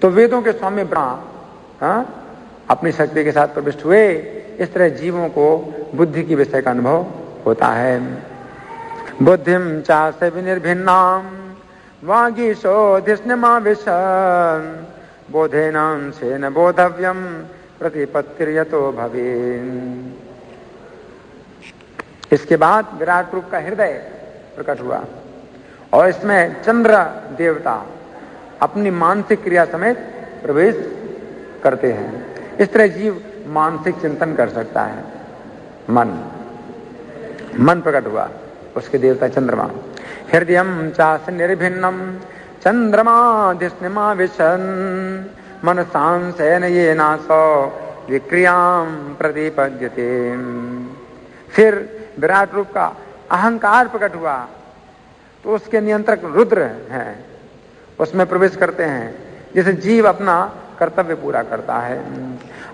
तो वेदों के स्वामी ब्रह्मा अपनी शक्ति के साथ प्रविष्ट हुए। इस तरह जीवों को बुद्धि की विषय का अनुभव होता है। बुद्धिम चास्य विनिर्भिन्नां वागीशोधिष्ण्यमाविशं बोधेनां सेन बोधव्यम प्रतिपत्तिर्यतो भवेत्। इसके बाद विराट रूप का हृदय प्रकट हुआ और इसमें चंद्र देवता अपनी मानसिक क्रिया समेत प्रवेश करते हैं। इस तरह जीव मानसिक चिंतन कर सकता है। मन प्रकट हुआ, उसके देवता चंद्रमा। हृदयम चास्य निर्भिन्नम चंद्रमाधिष्ण्यमाविशन् मनसां सेन येनासो विक्रियां प्रतिपद्यते। फिर विराट रूप का अहंकार प्रकट हुआ तो उसके नियंत्रक रुद्र हैं, उसमें प्रवेश करते हैं, जिसे जीव अपना कर्तव्य पूरा करता है।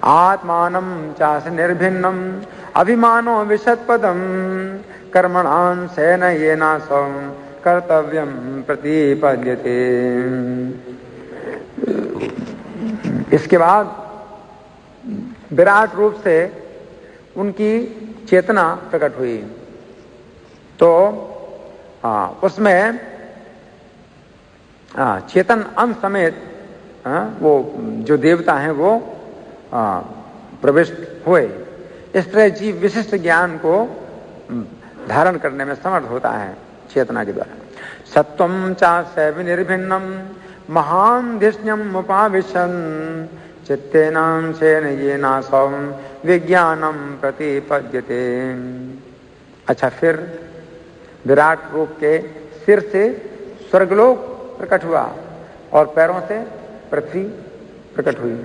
आत्मानं चास्य निर्भिन्नम अभिमानो विशत्पदम कर्मणां सेन येनासो कर्तव्यम प्रतिपद्यते। इसके बाद विराट रूप से उनकी चेतना प्रकट हुई तो उसमें चेतन अंश समेत वो जो देवता हैं वो प्रविष्ट हुए। इस तरह जीव विशिष्ट ज्ञान को धारण करने में समर्थ होता है चेतना के द्वारा। सत्वं चास्य विनिर्भिन्नम महान धिष्ण्यम उपाविशन् चित्तेनांशेन येनासौ विज्ञानम प्रतिपद्यते। अच्छा, फिर विराट रूप के सिर से स्वर्गलोक प्रकट हुआ और पैरों से पृथ्वी प्रकट हुई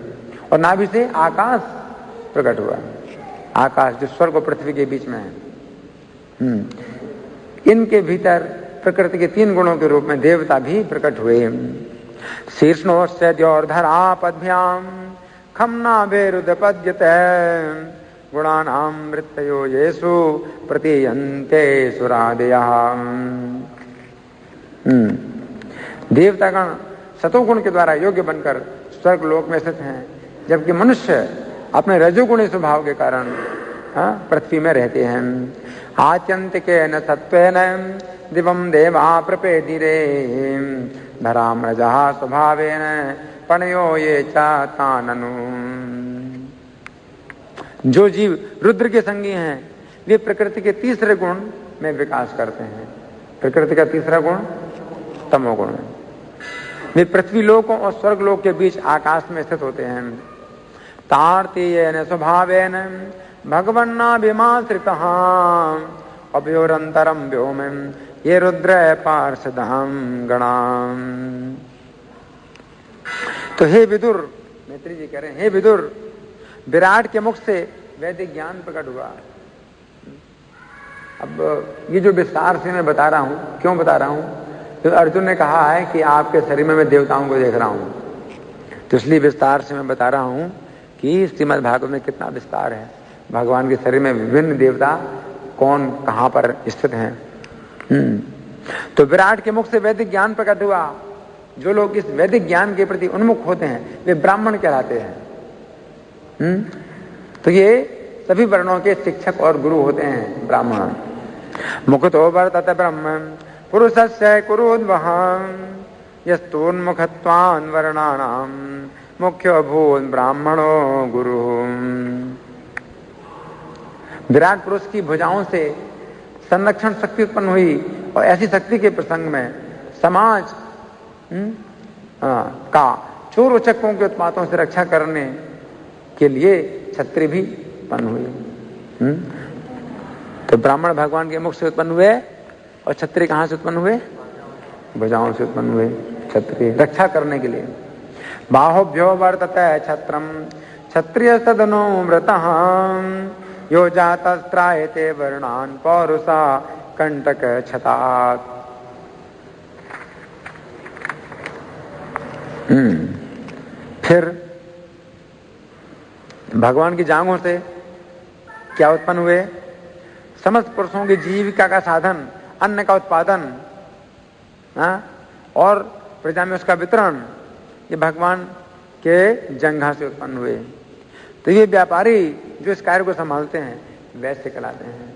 और नाभि से आकाश प्रकट हुआ। आकाश जो स्वर्ग और पृथ्वी के बीच में है। इनके भीतर प्रकृति के 3 गुणों के रूप में देवता भी प्रकट हुए। शीर्ष्णोश्च द्योर्धरा पद्भ्याम खम्नाभिरुदपद्यते गुणानां मृत्ययो येषु प्रतीयन्ते सुरादयः। देवतागण सतोगुण के द्वारा योग्य बनकर स्वर्ग लोक में स्थित हैं, जबकि मनुष्य अपने रजोगुणी स्वभाव के कारण पृथ्वी में रहते हैं। आत्यंतिकेन सत्वेन दिवं देवा प्रपेदिरे धराम रजः स्वभावेन पणयो ये चाताननु। जो जीव रुद्र के संगी हैं वे प्रकृति के तीसरे गुण में विकास करते हैं। प्रकृति का तीसरा गुण तमोगुण है। वे पृथ्वी लोकों और स्वर्ग लोक के बीच आकाश में स्थित होते हैं। तार्तीयेन स्वभावेन भगवन्नाभिमाश्रितः अभयोरंतरम व्योमं ये रुद्र पार्षदाम गणाम। तो हे विदुर, मैत्री जी कह रहे हैं, हे विदुर, विराट के मुख से वैदिक ज्ञान प्रकट हुआ। अब ये जो विस्तार से मैं बता रहा हूं, क्यों बता रहा हूं? तो अर्जुन ने कहा है कि आपके शरीर में मैं देवताओं को देख रहा हूं, तो इसलिए विस्तार से मैं बता रहा हूं कि श्रीमद् भागवत में कितना विस्तार है। भगवान के शरीर में विभिन्न देवता कौन कहां पर स्थित हैं। तो विराट के मुख से वैदिक ज्ञान प्रकट हुआ। जो लोग इस वैदिक ज्ञान के प्रति उन्मुख होते हैं वे ब्राह्मण कहलाते हैं। तो ये सभी वर्णों के शिक्षक और गुरु होते हैं ब्राह्मण। मुखतो वर्तते ब्रह्म पुरुषस्य कुरुद्वहं यस्तोन्मुखत्वान् वर्णानां मुख्यो भून् ब्राह्मणो गुरु। विराट पुरुष की भुजाओं से संरक्षण शक्ति उत्पन्न हुई और ऐसी शक्ति के प्रसंग में समाज का चोर उचक्कों के उत्पातों से रक्षा करने के लिए क्षत्रिय भी उत्पन्न हुए। तो ब्राह्मण भगवान के मुख से उत्पन्न हुए और क्षत्रिय कहां से उत्पन्न हुए? भुजाओं से उत्पन्न हुए। क्षत्रिय रक्षा करने के लिए। बाहुभ्यो वर्तते छत्रम क्षत्रिय सदनो व्रतः यो जातस्त्रायते वर्णान् पौरुषा कंटक क्षतात्। फिर भगवान की जांघों से क्या उत्पन्न हुए? समस्त पुरुषों की जीविका का साधन, अन्न का उत्पादन और प्रजा में उसका वितरण, ये भगवान के जंघा से उत्पन्न हुए। तो ये व्यापारी जो इस कार्य को संभालते हैं वैश्य कहलाते हैं।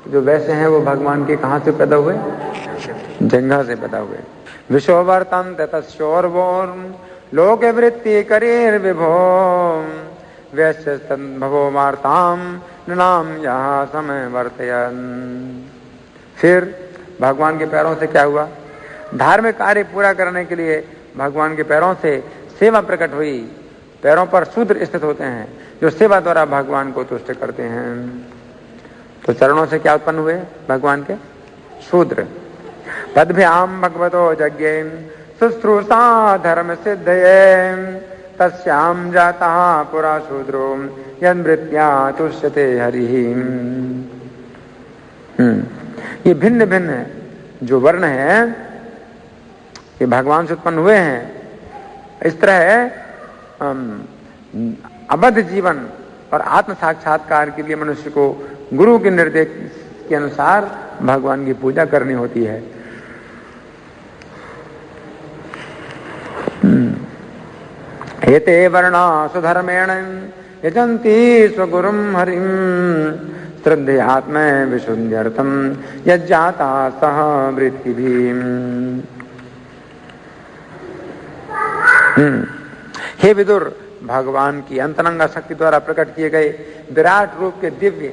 जो वैश्य हैं वो भगवान के कहां से पैदा हुए? जंघा से पैदा हुए। विश्ववर्तन ततश्चोर्वोर लोक वृत्ति करेर विभो वैश्य संभवो वार्ताम नाम यह समय वर्तयन। फिर भगवान के पैरों से क्या हुआ? धार्मिक कार्य पूरा करने के लिए भगवान के पैरों से सेवा प्रकट हुई। पैरों पर शूद्र स्थित होते हैं जो सेवा द्वारा भगवान को तुष्ट करते हैं। तो चरणों से क्या उत्पन्न हुए भगवान के? शूद्र। पद्भ्याम भगवतो यज्ञे शुश्रूषा धर्म सिद्धये तस्याम जाता पुरा शूद्रो यन्मृत्या तुष्यते हरिः। ये भिन्न भिन्न जो वर्ण है ये भगवान से उत्पन्न हुए हैं। इस तरह अबद्ध जीवन और आत्म साक्षात्कार के लिए मनुष्य को गुरु के निर्देश के अनुसार भगवान की पूजा करनी होती है। एते वर्णा सुधर्मेण यजन्ति स्वगुरुं हरिं श्रद्धयात्मै विशुद्ध्यर्थं यज्जाता सह वृत्तिभिः। हे विदुर, भगवान की अंतरंगा शक्ति द्वारा प्रकट किए गए विराट रूप के दिव्य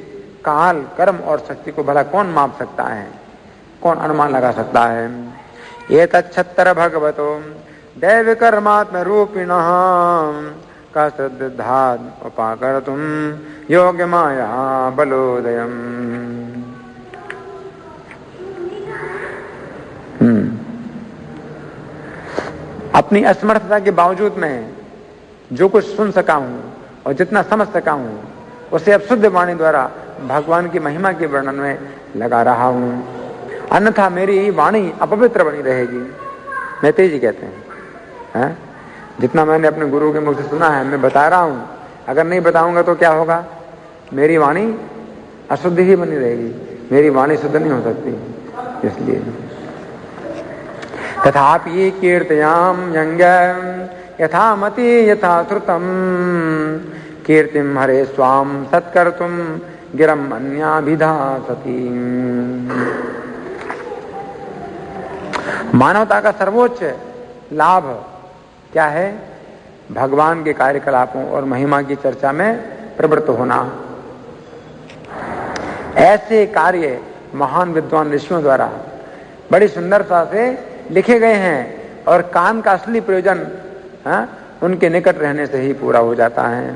काल, कर्म और शक्ति को भला कौन माप सकता है? कौन अनुमान लगा सकता है? ये तच्छत्तर भगवतो दैव कर्मात्म रूपिणः कश्चिद्धात् उपाकर्तुं योग्यमाया बलोदयम्। अपनी असमर्थता के बावजूद मैं जो कुछ सुन सका हूं और जितना समझ सका हूं उसे अब शुद्ध वाणी द्वारा भगवान की महिमा के वर्णन में लगा रहा हूं, अन्यथा मेरी वाणी अपवित्र बनी रहेगी। नेते जी कहते हैं, जितना मैंने अपने गुरु के मुख से सुना है मैं बता रहा हूं, अगर नहीं बताऊंगा तो क्या होगा, मेरी वाणी अशुद्ध ही बनी रहेगी, मेरी वाणी शुद्ध नहीं हो सकती। इसलिए तथापि कीर्तयाम यंगम यथामति यथा श्रुतम कीर्तिम हरे स्वाम सत्कर्तुम गिरम अन्याभिधासति। मानवता का सर्वोच्च लाभ क्या है? भगवान के कार्यकलापों और महिमा की चर्चा में प्रवृत्त होना। ऐसे कार्य महान विद्वान ऋषियों द्वारा बड़ी सुंदरता से लिखे गए हैं और कान का असली प्रयोजन उनके निकट रहने से ही पूरा हो जाता है।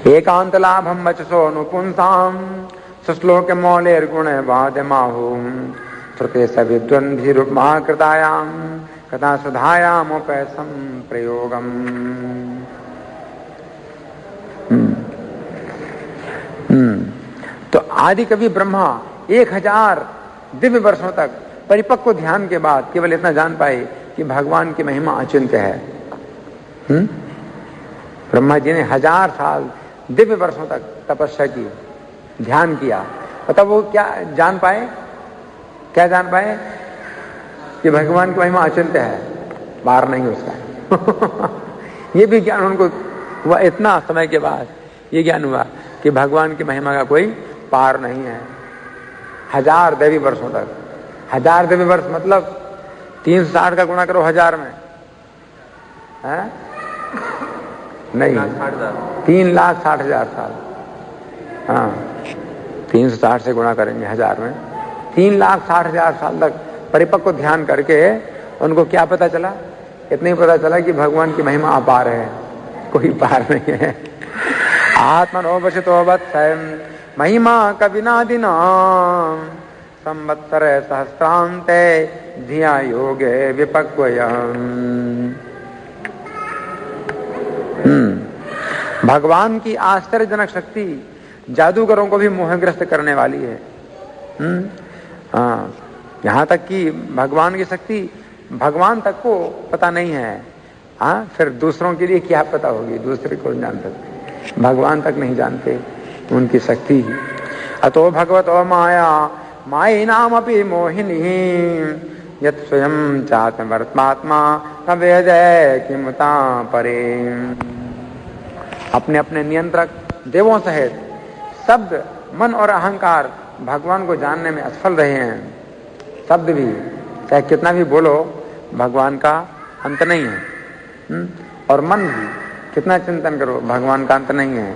एकांत लाभम वचसो अनुपुंसाम सुश्लोक मौलेर गुण वादमाहु श्रुते सविद्वंधिरुपमा कृतायाम कथा सुधायाम उपैसम प्रयोगम। तो आदि कवि ब्रह्मा 1000 दिव्य वर्षों तक परिपक्व ध्यान के बाद केवल इतना जान पाए कि भगवान की महिमा अचिंत्य है। ब्रह्मा जी ने 1000 साल दिव्य वर्षों तक तपस्या की, ध्यान किया, मतलब वो क्या जान पाए? क्या जान पाए? कि भगवान की महिमा अचिंत्य है, पार नहीं उसका। ये भी ज्ञान उनको हुआ इतना समय के बाद, ये ज्ञान हुआ कि भगवान की महिमा का कोई पार नहीं है। 1000 देवी वर्षों तक, 1000 देवी वर्ष मतलब 360 का गुणा करो 1000 में, है? नहीं, 3,60,000 साल। हाँ, 360 से गुणा करेंगे 1000 में, 3,60,000 साल तक परिपक्व ध्यान करके उनको क्या पता चला? इतना ही पता चला कि भगवान की महिमा अपार है, कोई पार नहीं है। आत्मनोपशितो वत्सयं महिमा कविनादिना संवत्सर सहस्रांते धिया योगे विपक्वयम्। भगवान की आश्चर्यजनक शक्ति जादूगरों को भी मोहग्रस्त करने वाली है। यहाँ तक कि भगवान की शक्ति भगवान तक को पता नहीं है, फिर दूसरों के लिए क्या पता होगी? दूसरे को जान सकते, भगवान तक नहीं जानते उनकी शक्ति। अतो भगवतो माया माई नाम अपि मोहिनी यत् स्वयं चात्मवर्त्मात्मा न वेदे किमुता परे। अपने अपने नियंत्रक देवों सहित शब्द, मन और अहंकार भगवान को जानने में असफल रहे हैं। शब्द भी चाहे कितना भी बोलो, भगवान का अंत नहीं है। और मन भी कितना चिंतन करो, भगवान का अंत नहीं है।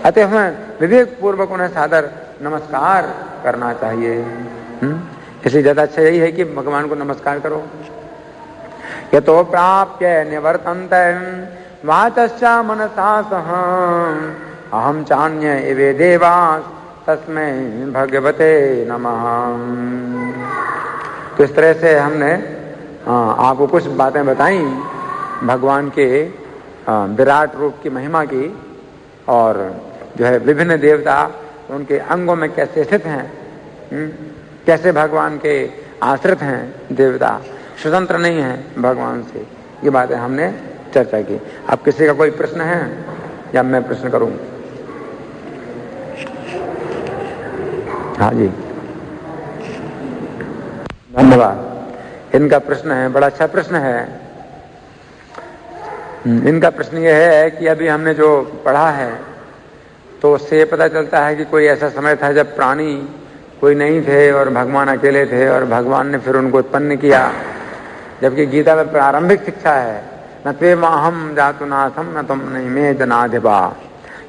अतः हमें विवेक पूर्वक उन्हें सादर नमस्कार करना चाहिए। इसलिए ज्यादा अच्छा यही है कि भगवान को नमस्कार करो। यतो प्राप्य निवर्तन्ते वाचश्चा मनसा सह अहम चान्य इवे देवास तस्मै भगवते नमः। तो इस तरह से हमने आपको कुछ बातें बताई भगवान के विराट रूप की महिमा की, और जो है विभिन्न देवता उनके अंगों में कैसे स्थित हैं, कैसे भगवान के आश्रित हैं देवता, स्वतंत्र नहीं हैं भगवान से। ये बातें हमने चर्चा की। अब किसी का कोई प्रश्न है या मैं प्रश्न करूं? हाँ जी, धन्यवाद। इनका प्रश्न है, बड़ा अच्छा प्रश्न है। इनका प्रश्न यह है कि अभी हमने जो पढ़ा है तो उससे पता चलता है कि कोई ऐसा समय था जब प्राणी कोई नहीं थे और भगवान अकेले थे और भगवान ने फिर उनको उत्पन्न किया। जबकि गीता में प्रारंभिक शिक्षा है, न त्वेम अहम जातु नासम न तुम नैमे जनाधिपा,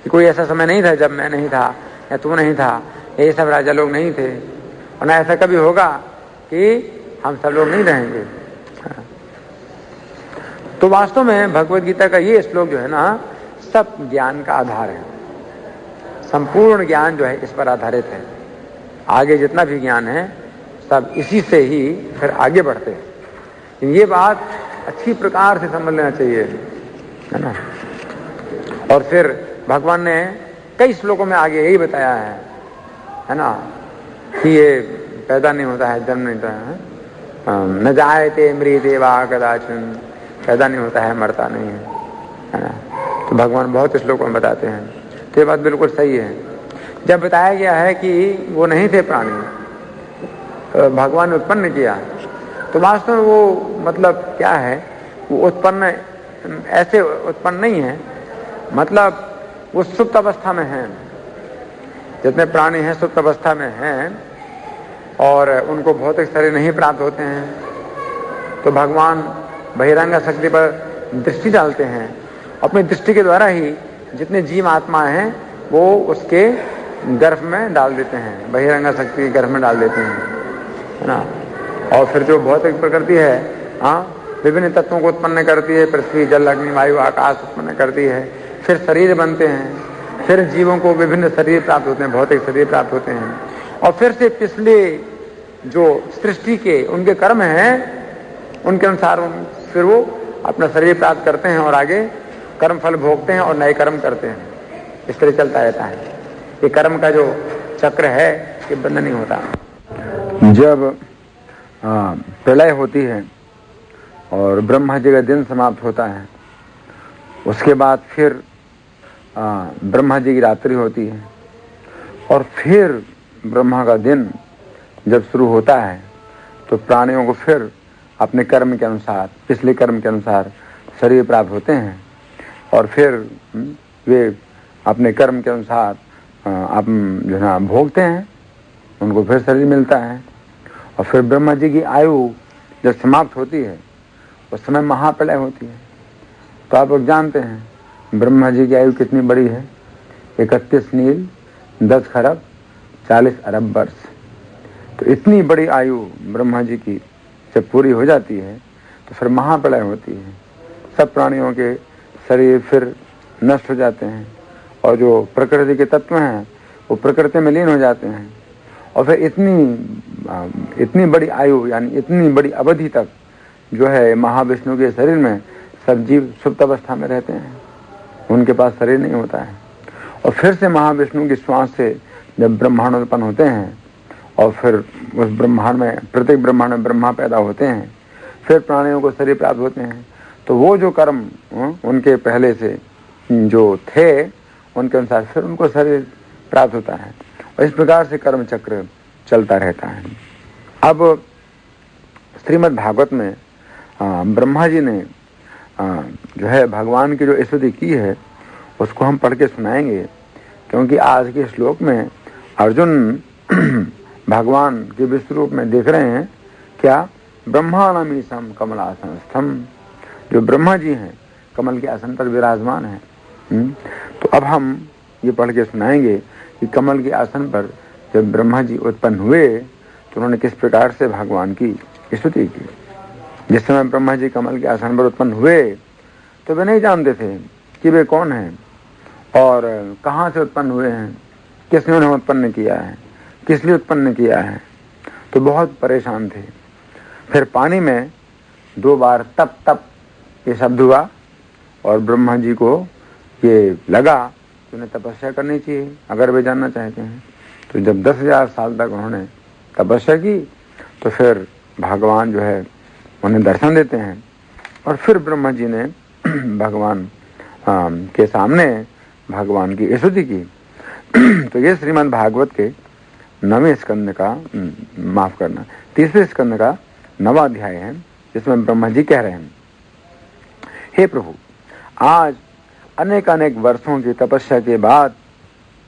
कि कोई ऐसा समय नहीं था जब मैं नहीं था या तू नहीं था, ये सब राजा लोग नहीं थे, और न ऐसा कभी होगा कि हम सब लोग नहीं रहेंगे। तो वास्तव में भगवद गीता का ये श्लोक जो है ना, सब ज्ञान का आधार है। संपूर्ण ज्ञान जो है इस पर आधारित है। आगे जितना भी ज्ञान है सब इसी से ही फिर आगे बढ़ते हैं। ये बात अच्छी प्रकार से समझ लेना चाहिए, है ना। और फिर भगवान ने कई श्लोकों में आगे यही बताया है ना, कि ये पैदा नहीं होता है, जन्म नहीं होता है, न जायते म्रियते वा कदाचन, पैदा नहीं होता है, मरता नहीं है ना। तो भगवान बहुत श्लोकों में बताते हैं। तो ये बात बिल्कुल सही है। जब बताया गया है कि वो नहीं थे प्राणी, तो भगवान ने उत्पन्न किया, तो वास्तव में वो मतलब क्या है, वो उत्पन्न ऐसे उत्पन्न नहीं है, मतलब वो सुप्त अवस्था में हैं। जितने प्राणी हैं सुप्त अवस्था में हैं और उनको भौतिक शरीर नहीं प्राप्त होते हैं। तो भगवान बहिरंग शक्ति पर दृष्टि डालते हैं, अपनी दृष्टि के द्वारा ही जितने जीव आत्मा हैं वो उसके गर्भ में डाल देते हैं, बहिरंग शक्ति के गर्भ में डाल देते हैं, है ना। और फिर जो भौतिक प्रकृति है, हाँ, विभिन्न तत्वों को उत्पन्न करती है, पृथ्वी जल अग्नि वायु आकाश उत्पन्न करती है, फिर शरीर बनते हैं, फिर जीवों को विभिन्न शरीर प्राप्त होते हैं, भौतिक शरीर प्राप्त होते हैं, और फिर से पिछले जो सृष्टि के उनके कर्म हैं उनके अनुसार फिर वो अपना शरीर प्राप्त करते हैं और आगे कर्म फल भोगते हैं और नए कर्म करते हैं। इस तरह चलता रहता है। ये कर्म का जो चक्र है ये बंद नहीं होता। जब प्रलय होती है और ब्रह्मा जी का दिन समाप्त होता है, उसके बाद फिर ब्रह्मा जी की रात्रि होती है और फिर ब्रह्मा का दिन जब शुरू होता है तो प्राणियों को फिर अपने कर्म के अनुसार, पिछले कर्म के अनुसार शरीर प्राप्त होते हैं और फिर वे अपने कर्म के अनुसार आप जो है भोगते हैं, उनको फिर शरीर मिलता है। और फिर ब्रह्मा जी की आयु जब समाप्त होती है उस समय महाप्रलय होती है। तो आप लोग जानते हैं ब्रह्मा जी की आयु कितनी बड़ी है, 31 नील 10 खरब 40 अरब वर्ष। तो इतनी बड़ी आयु ब्रह्मा जी की जब पूरी हो जाती है तो फिर महाप्रलय होती है। सब प्राणियों के शरीर फिर नष्ट हो जाते हैं और जो प्रकृति के तत्व हैं वो प्रकृति में लीन हो जाते हैं। और फिर इतनी बड़ी आयु यानी इतनी बड़ी अवधि तक जो है महाविष्णु के शरीर में सब जीव सुप्त अवस्था में रहते हैं, उनके पास शरीर नहीं होता है। और फिर से महाविष्णु की श्वास से जब ब्रह्मांड उत्पन्न होते हैं और फिर उस ब्रह्मांड में, प्रत्येक ब्रह्मांड में ब्रह्मा पैदा होते हैं, फिर प्राणियों को शरीर प्राप्त होते हैं। तो वो जो कर्म उनके पहले से जो थे उनके अनुसार फिर उनको शरीर प्राप्त होता है और इस प्रकार से कर्म चक्र चलता रहता है। अब श्रीमद् भागवत में ब्रह्मा जी ने जो है भगवान की जो स्तुति की है उसको हम पढ़ के सुनाएंगे, क्योंकि आज के श्लोक में अर्जुन भगवान के विश्व रूप में देख रहे हैं क्या, ब्रह्माणमीशम कमलासनस्थम, जो ब्रह्मा जी हैं कमल के आसन पर विराजमान हैं। तो अब हम ये पढ़ के सुनाएंगे कि कमल के आसन पर जब ब्रह्मा जी उत्पन्न हुए तो उन्होंने किस प्रकार से भगवान की स्तुति की। जिस समय ब्रह्मा जी कमल के आसन पर उत्पन्न हुए तो वे नहीं जानते थे कि वे कौन हैं और कहाँ से उत्पन्न हुए हैं, किसने उन्हें उत्पन्न किया है, किस लिए उत्पन्न किया है। तो बहुत परेशान थे। फिर पानी में 2 बार तप तप ये शब्द हुआ और ब्रह्मा जी को ये लगा कि उन्हें तपस्या करनी चाहिए अगर वे जानना चाहते हैं। तो जब 10,000 साल तक उन्होंने तपस्या की तो फिर भगवान जो है उन्हें दर्शन देते हैं और फिर ब्रह्मा जी ने भगवान के सामने भगवान की स्तुति की। तो ये श्रीमद् भागवत के 9वें स्कंद का माफ करना 3रे स्कंद का 9वां अध्याय है, जिसमें ब्रह्मा जी कह रहे हैं, हे प्रभु, आज अनेक अनेक वर्षों की तपस्या के बाद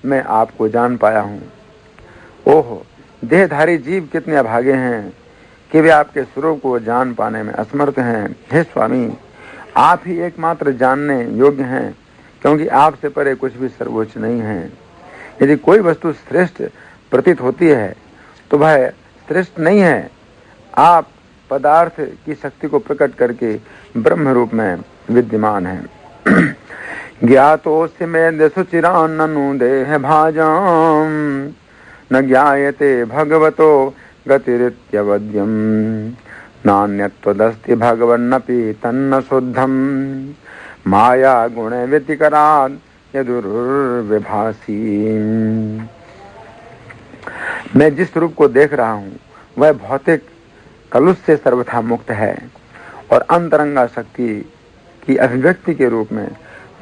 मैं आपको जान पाया हूँ। ओहो, देहधारी जीव कितने अभागे हैं कि वे आपके स्वरूप को जान पाने में असमर्थ हैं। हे स्वामी, आप ही एकमात्र जानने योग्य हैं, क्योंकि आपसे परे कुछ भी सर्वोच्च नहीं है। यदि कोई वस्तु श्रेष्ठ प्रतीत होती है तो वह श्रेष्ठ नहीं है। आप पदार्थ की शक्ति को प्रकट करके ब्रह्म रूप में विद्यमान है। ज्ञातोऽसि मे सुचिरान्ननु देह भाजाम न ज्ञायते भगवतो गतिरित्यवद्यम नान्यत्वदस्ति भगवन्नपि तन्न शुद्धम माया गुण व्यतिकरात् यदुर्विभासी। मैं जिस रूप को देख रहा हूँ वह भौतिक कलुष से सर्वथा मुक्त है और अंतरंगा शक्ति की अभिव्यक्ति के रूप में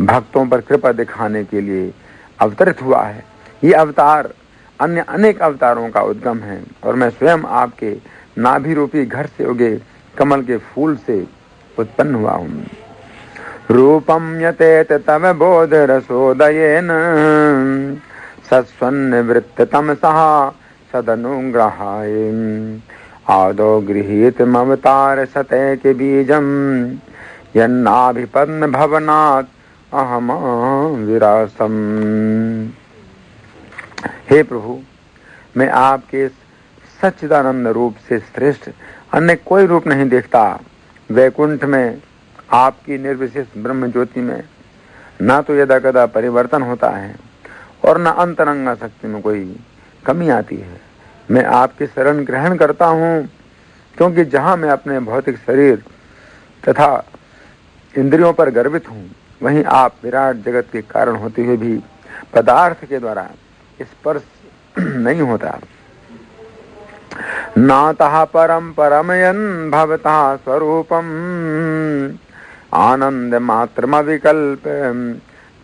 भक्तों पर कृपा दिखाने के लिए अवतरित हुआ है। ये अवतार अन्य अनेक अवतारों का उद्गम है और मैं स्वयं आपके नाभि रूपी घर से उगे कमल के फूल से उत्पन्न हुआ हूँ। रूपम यतेत तव बोध रसोदयेन सत्स्वन्निवृत्त तमसः सदनुग्रहाय आदौ गृहीत ममतार सतय के बीजम यन्नाभिपन्न भवनात् अहम विरासम। हे प्रभु, मैं आपके सच्चिदानंद रूप से श्रेष्ठ अन्य कोई रूप नहीं देखता। वैकुंठ में आपकी निर्विशेष ब्रह्म ज्योति में ना तो यदा कदा परिवर्तन होता है और न अंतरंगा शक्ति में कोई कमी आती है। मैं आपकी शरण ग्रहण करता हूँ क्योंकि जहाँ मैं अपने भौतिक शरीर तथा इंद्रियों पर गर्वित हूँ वहीं आप विराट जगत के कारण होते हुए भी पदार्थ के द्वारा स्पर्श नहीं होता। नातः परम परमयन् भवतः स्वरूपम आनंद मात्रमविकल्प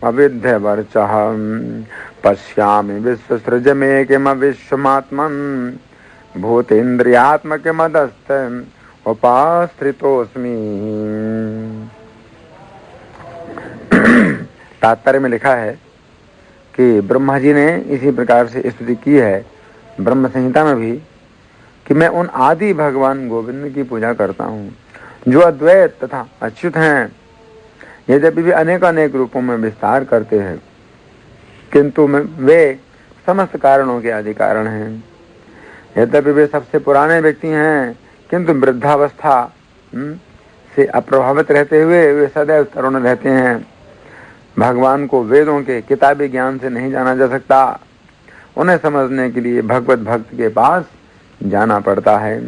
अविद्य वर्चः पश्यामि विश्वसृजमेकम विश्वमात्मन् भूतेन्द्रियात्मकमदस्थ उपाश्रितोऽस्मि। तात्पर्य में लिखा है कि ब्रह्मा जी ने इसी प्रकार से स्तुति की है ब्रह्म संहिता में भी कि मैं उन आदि भगवान गोविंद की पूजा करता हूँ जो अद्वैत तथा अच्युत हैं। यद्यपि भी अनेक अनेक रूपों में विस्तार करते हैं किंतु वे समस्त कारणों के आदि कारण हैं। यद्यपि वे सबसे पुराने व्यक्ति हैं किंतु वृद्धावस्था से अप्रभावित रहते हुए वे सदैव तरुण रहते हैं। भगवान को वेदों के किताबी ज्ञान से नहीं जाना जा सकता। उन्हें समझने के लिए भगवत भक्त के पास जाना पड़ता है।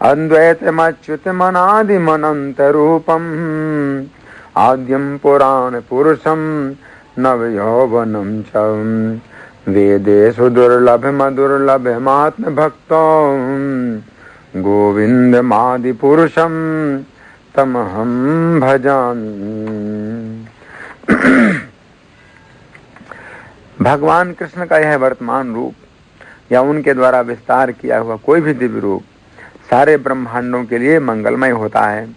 अद्वैतमच्युतमनादिमनंत रूपम आद्यम पुराण पुरुषम नवयौवनम च वेदेषु दुर्लभमदुर्लभमात्म भक्तो गोविंदमादि पुरुषम तमहम भजामि। भगवान कृष्ण का यह वर्तमान रूप या उनके द्वारा विस्तार किया हुआ कोई भी दिव्य रूप सारे ब्रह्मांडों के लिए मंगलमय होता है।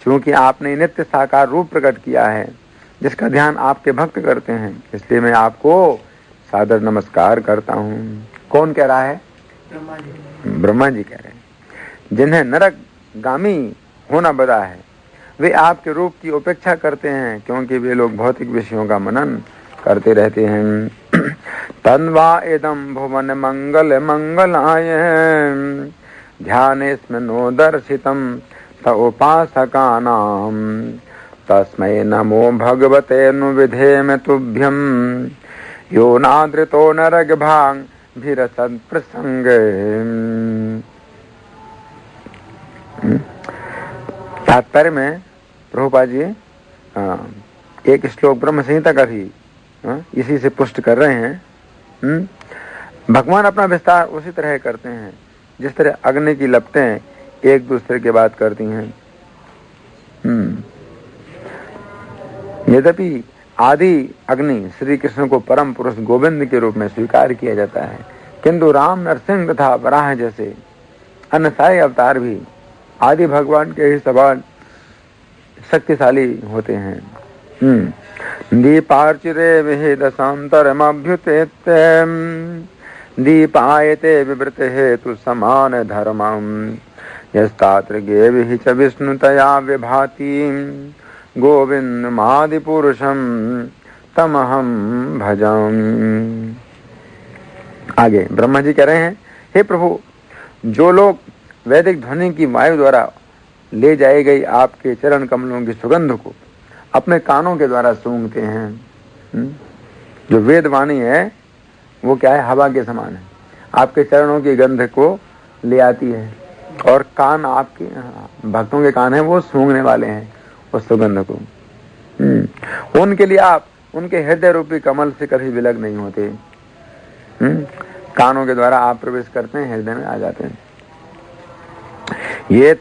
क्योंकि आपने नित्य साकार रूप प्रकट किया है जिसका ध्यान आपके भक्त करते हैं, इसलिए मैं आपको सादर नमस्कार करता हूँ। कौन कह रहा है? ब्रह्मा जी कह रहे हैं। जिन्हें नरक गामी होना बदा है वे आपके रूप की उपेक्षा करते हैं क्योंकि वे लोग भौतिक विषयों का मनन करते रहते हैं। तन्वा इदं भुवन मंगल मंगलाय ध्यानेस्मिन्नो दर्शितं त उपासकानां तस्मै नमो भगवते नु विधेम तुभ्यं यो नादृतो नरगभां भिरसद प्रसंग। तात्पर्य में प्रभुपाद जी एक श्लोक ब्रह्म संहिता का भी इसी से पुष्ट कर रहे हैं। भगवान अपना विस्तार उसी तरह करते हैं जिस तरह अग्नि की लपटें एक दूसरे के बाद करती हैं। यद्यपि आदि अग्नि श्री कृष्ण को परम पुरुष गोविंद के रूप में स्वीकार किया जाता है किंतु राम, नरसिंह तथा वराह जैसे अन्य सारे अवतार भी आदि भगवान के ही समान शक्तिशाली होते हैं। दीपार्चिरे विहिदशान्तरमभ्युतेत्ते दीपायते विवृत हेतु समान धर्मं यस्तात्र गेविः च विष्णुतया विभाति गोविन्दमादिपुरुषं तमहं भजामि। आगे ब्रह्मा जी कह रहे हैं, हे प्रभु, जो लोग वैदिक ध्वनि की वायु द्वारा ले जाई गई आपके चरण कमलों की सुगंध को अपने कानों के द्वारा सूंघते हैं। जो वेद वाणी है वो क्या है, हवा के समान है, आपके चरणों की गंध को ले आती है, और कान आपके भक्तों के कान है वो सूंघने वाले हैं उस सुगंध को। उनके लिए आप उनके हृदय रूपी कमल से कभी विलग नहीं होते। कानों के द्वारा आप प्रवेश करते हैं, हृदय में आ जाते हैं। ये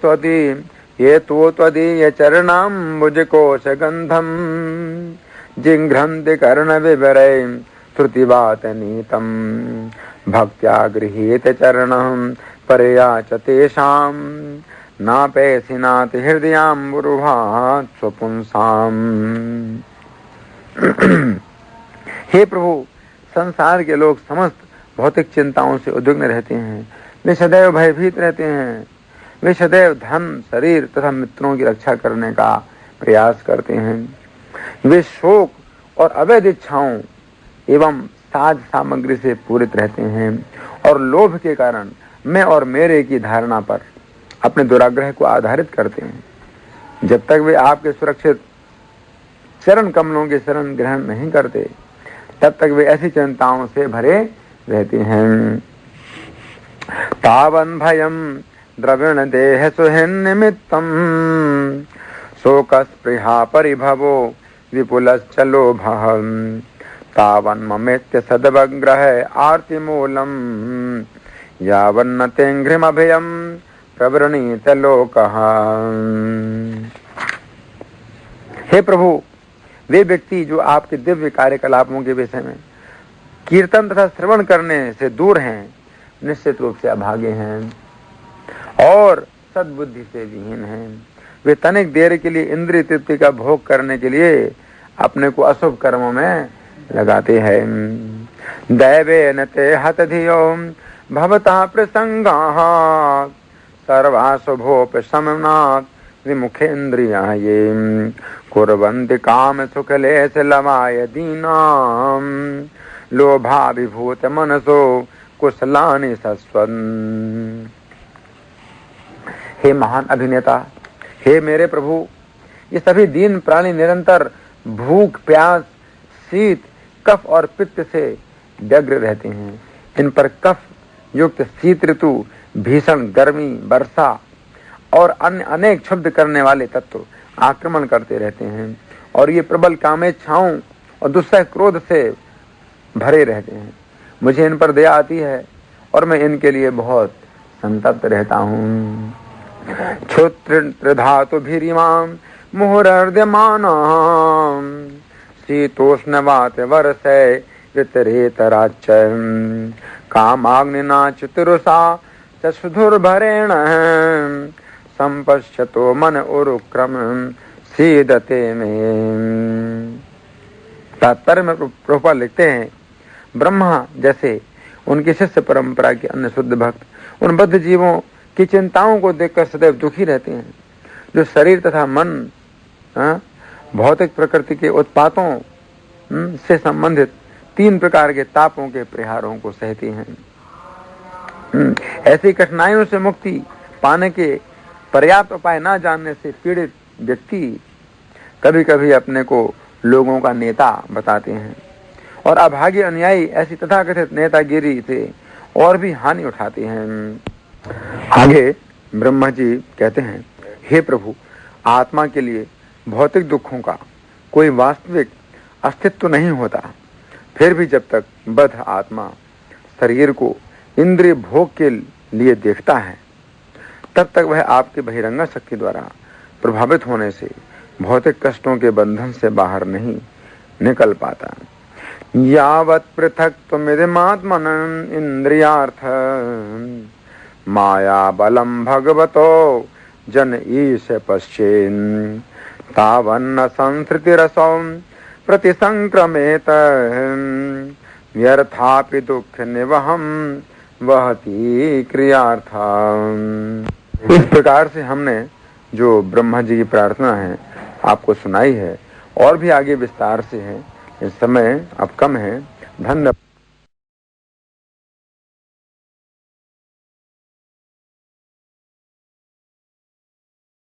तो त्वदीय चरणाम्बुज कोश गंधम जिघ्रन्ति कर्ण विवरै श्रुतिवात नीतम भक्त्या गृहीत चरणं परयाच तेषां नापैसिनाति हृदयाम्बुरुहात् स्वपुंसाम्। हे प्रभु, संसार के लोग समस्त भौतिक चिंताओं से उद्विग्न रहते हैं, वे सदैव भयभीत रहते हैं, वे सदैव धन, शरीर तथा मित्रों की रक्षा करने का प्रयास करते हैं, वे शोक और अवैध इच्छाओं एवं साज सामग्री से पूरित रहते हैं और लोभ के कारण मैं और मेरे की धारणा पर अपने दुराग्रह को आधारित करते हैं। जब तक वे आपके सुरक्षित चरण कमलों के शरण ग्रहण नहीं करते तब तक वे ऐसी चिंताओं से भरे रहते हैं। तावन भयम द्रविण देह सुहिन निमित्तम शोकस्पृहा परिभवो विपुलश्च लोभः तावन ममेत्य सदवग्रह आर्तिमूलम यावन्न तेंघ्रिमभयम प्रवृणीत लोकः। हे प्रभु, वे व्यक्ति जो आपके दिव्य कार्यकलापों के विषय में कीर्तन तथा श्रवण करने से दूर हैं, निश्चित रूप से अभागे हैं और सद्बुद्धि से विहीन हैं। वे तनिक देर के लिए इंद्रिय तृप्ति का भोग करने के लिए अपने को अशुभ कर्मों में लगाते हैं। दैवेन ते हतधियो भवता प्रसंगाः सर्वाशुभोपशमनात् विमुखेन्द्रियाये कुर्वन्ति काम सुखलेश लवाय दीनां लोभाभिभूत मनसो कुशलानि सस्वन्। हे महान अभिनेता, हे मेरे प्रभु, ये सभी दीन प्राणी निरंतर भूख, प्यास, शीत, कफ और पित्त से व्यग्र रहते हैं। इन पर कफ युक्त शीत ऋतु, भीषण गर्मी, वर्षा और अन्य अनेक क्षुब्ध करने वाले तत्व आक्रमण करते रहते हैं और ये प्रबल कामेच्छाओं और दुस्सह क्रोध से भरे रहते हैं। मुझे इन पर दया आती है और मैं इनके लिए बहुत संतप्त रहता हूँ। क्षुत्रिधातुभिरिमां मुहुरर्द्यमानां शीतोष्णवात वर्षे वितरेतराच्च कामाग्निना चतुरुषा चक्षुधुर्भरेण संपश्यतो मन उरुक्रम सीदते में। तात्पर्य में प्रभुपाद लिखते हैं, ब्रह्मा जैसे उनकी शिष्य परंपरा के अन्य शुद्ध भक्त उन बद्ध जीवों की चिंताओं को देखकर सदैव दुखी रहते हैं, जो शरीर तथा मन भौतिक प्रकृति के उत्पातों से संबंधित 3 प्रकार के तापों के प्रहारों को सहते हैं। ऐसी कठिनाइयों से मुक्ति पाने के पर्याप्त उपाय न जानने से पीड़ित व्यक्ति कभी कभी अपने को लोगों का नेता बताते हैं और अभागी अनुयायी ऐसी तथाकथित नेतागिरी से और भी हानि उठाते हैं। आगे ब्रह्मा जी कहते हैं, हे प्रभु, आत्मा के लिए भौतिक दुखों का कोई वास्तविक अस्तित्व नहीं होता। फिर भी जब तक बद्ध आत्मा शरीर को इंद्रिय भोग के लिए देखता है तब तक वह आपकी बहिरंगा शक्ति द्वारा प्रभावित होने से भौतिक कष्टों के बंधन से बाहर नहीं निकल पाता। यावत् पृथक्त्वमिदमात्मनं इंद्रियार्थ माया बलम भगवतो जन ईश पश्चेन् तावन्न संस्कृतिरसौ प्रतिसंक्रमेत व्यर्थापि दुख निवहम वहति क्रियार्था। इस प्रकार से हमने जो ब्रह्मा जी की प्रार्थना है आपको सुनाई है और भी आगे विस्तार से है। इस समय अब कम है। धन्यवाद।